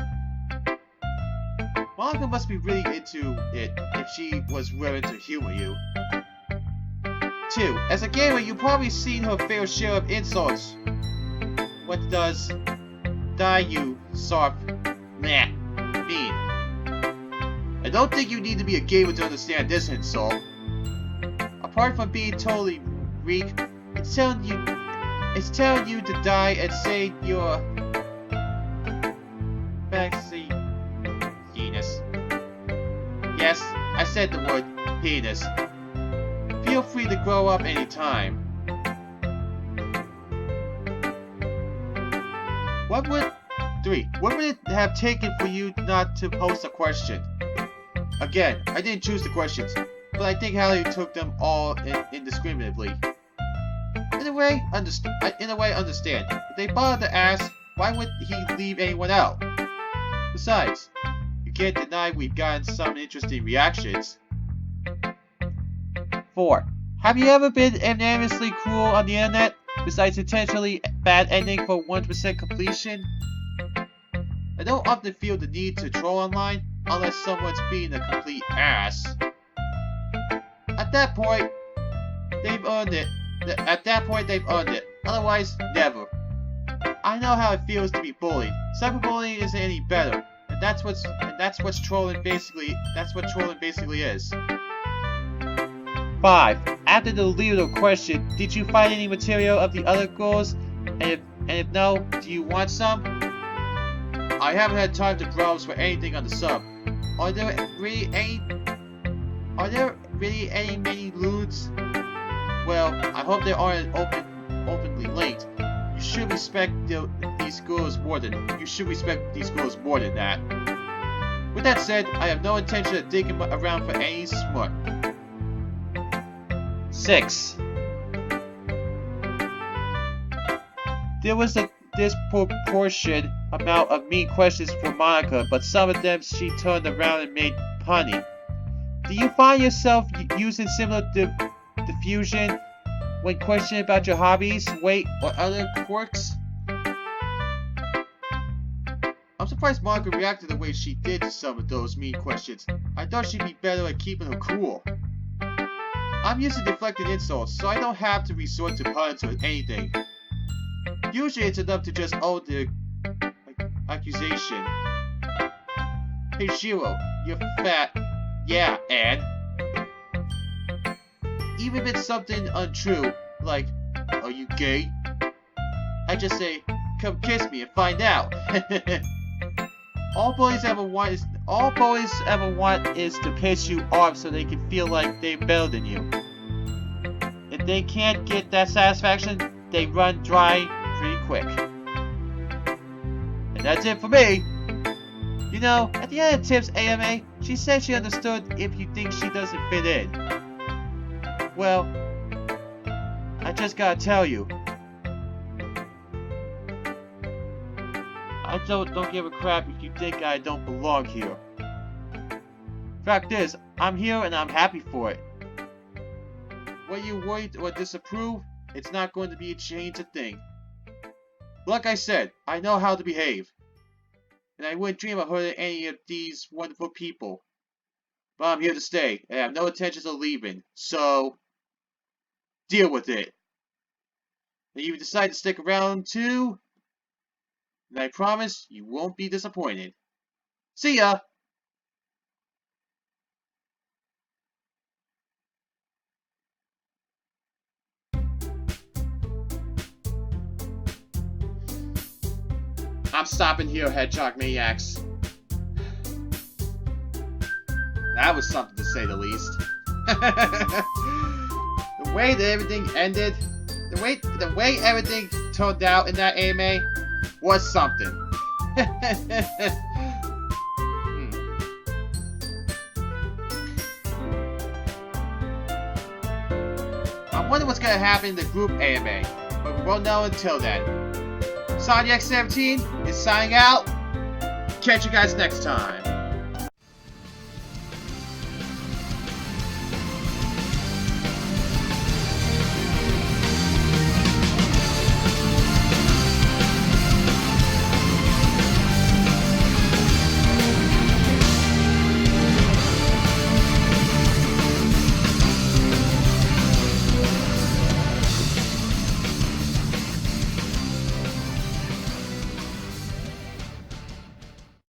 Manga must be really into it if she was willing to humor you. 2. As a gamer, you've probably seen her fair share of insults. What does you soft mean? I don't think you need to be a gamer to understand this insult. Apart from being totally weak, it's telling you to die and say your backseat penis. Yes, I said the word penis. Feel free to grow up anytime. What would it have taken for you not to post a question? Again, I didn't choose the questions, but I think Hallie took them all indiscriminately. In a way, understand. If they bothered to ask, why would he leave anyone out? Besides, you can't deny we've gotten some interesting reactions. 4. Have you ever been unanimously cruel on the internet, besides intentionally bad ending for 1% completion? I don't often feel the need to troll online, unless someone's being a complete ass. At that point, they've earned it. Otherwise, never. I know how it feels to be bullied. Cyberbullying isn't any better, and that's what trolling basically is. 5. After the leader question, did you find any material of the other girls? And if no, do you want some? I haven't had time to browse for anything on the sub. Are there really any many lewds? Well, I hope they aren't openly linked. You should respect these girls more than that. With that said, I have no intention of digging around for any smut. 6. There was a disproportionate amount of mean questions for Monica, but some of them she turned around and made punny. Do you find yourself using similar diffusion when questioning about your hobbies, weight, or other quirks? I'm surprised Monica reacted the way she did to some of those mean questions. I thought she'd be better at keeping her cool. I'm used to deflecting insults, so I don't have to resort to puns or anything. Usually it's enough to just own the accusation. Hey Shiro, you're fat. Yeah, and? Even if it's something untrue, like, are you gay? I just say, come kiss me and find out. All boys ever want is to piss you off so they can feel like they're better than you. If they can't get that satisfaction, they run dry pretty quick. And that's it for me. You know, at the end of Tip's AMA, she said she understood if you think she doesn't fit in. Well, I just gotta tell you, I don't give a crap if you think I don't belong here. Fact is, I'm here and I'm happy for it. Whether you worried or disapprove, it's not going to be a change a thing. Like I said, I know how to behave. And I wouldn't dream of hurting any of these wonderful people. But I'm here to stay, and I have no intentions of leaving, so deal with it. And you decide to stick around too, and I promise you won't be disappointed. See ya! I'm stopping here, Hedgehog Maniacs. That was something to say the least. The way that everything ended, the way everything turned out in that AMA was something. I wonder what's gonna happen in the group AMA, but we won't know until then. Sonic 17 is signing out. Catch you guys next time.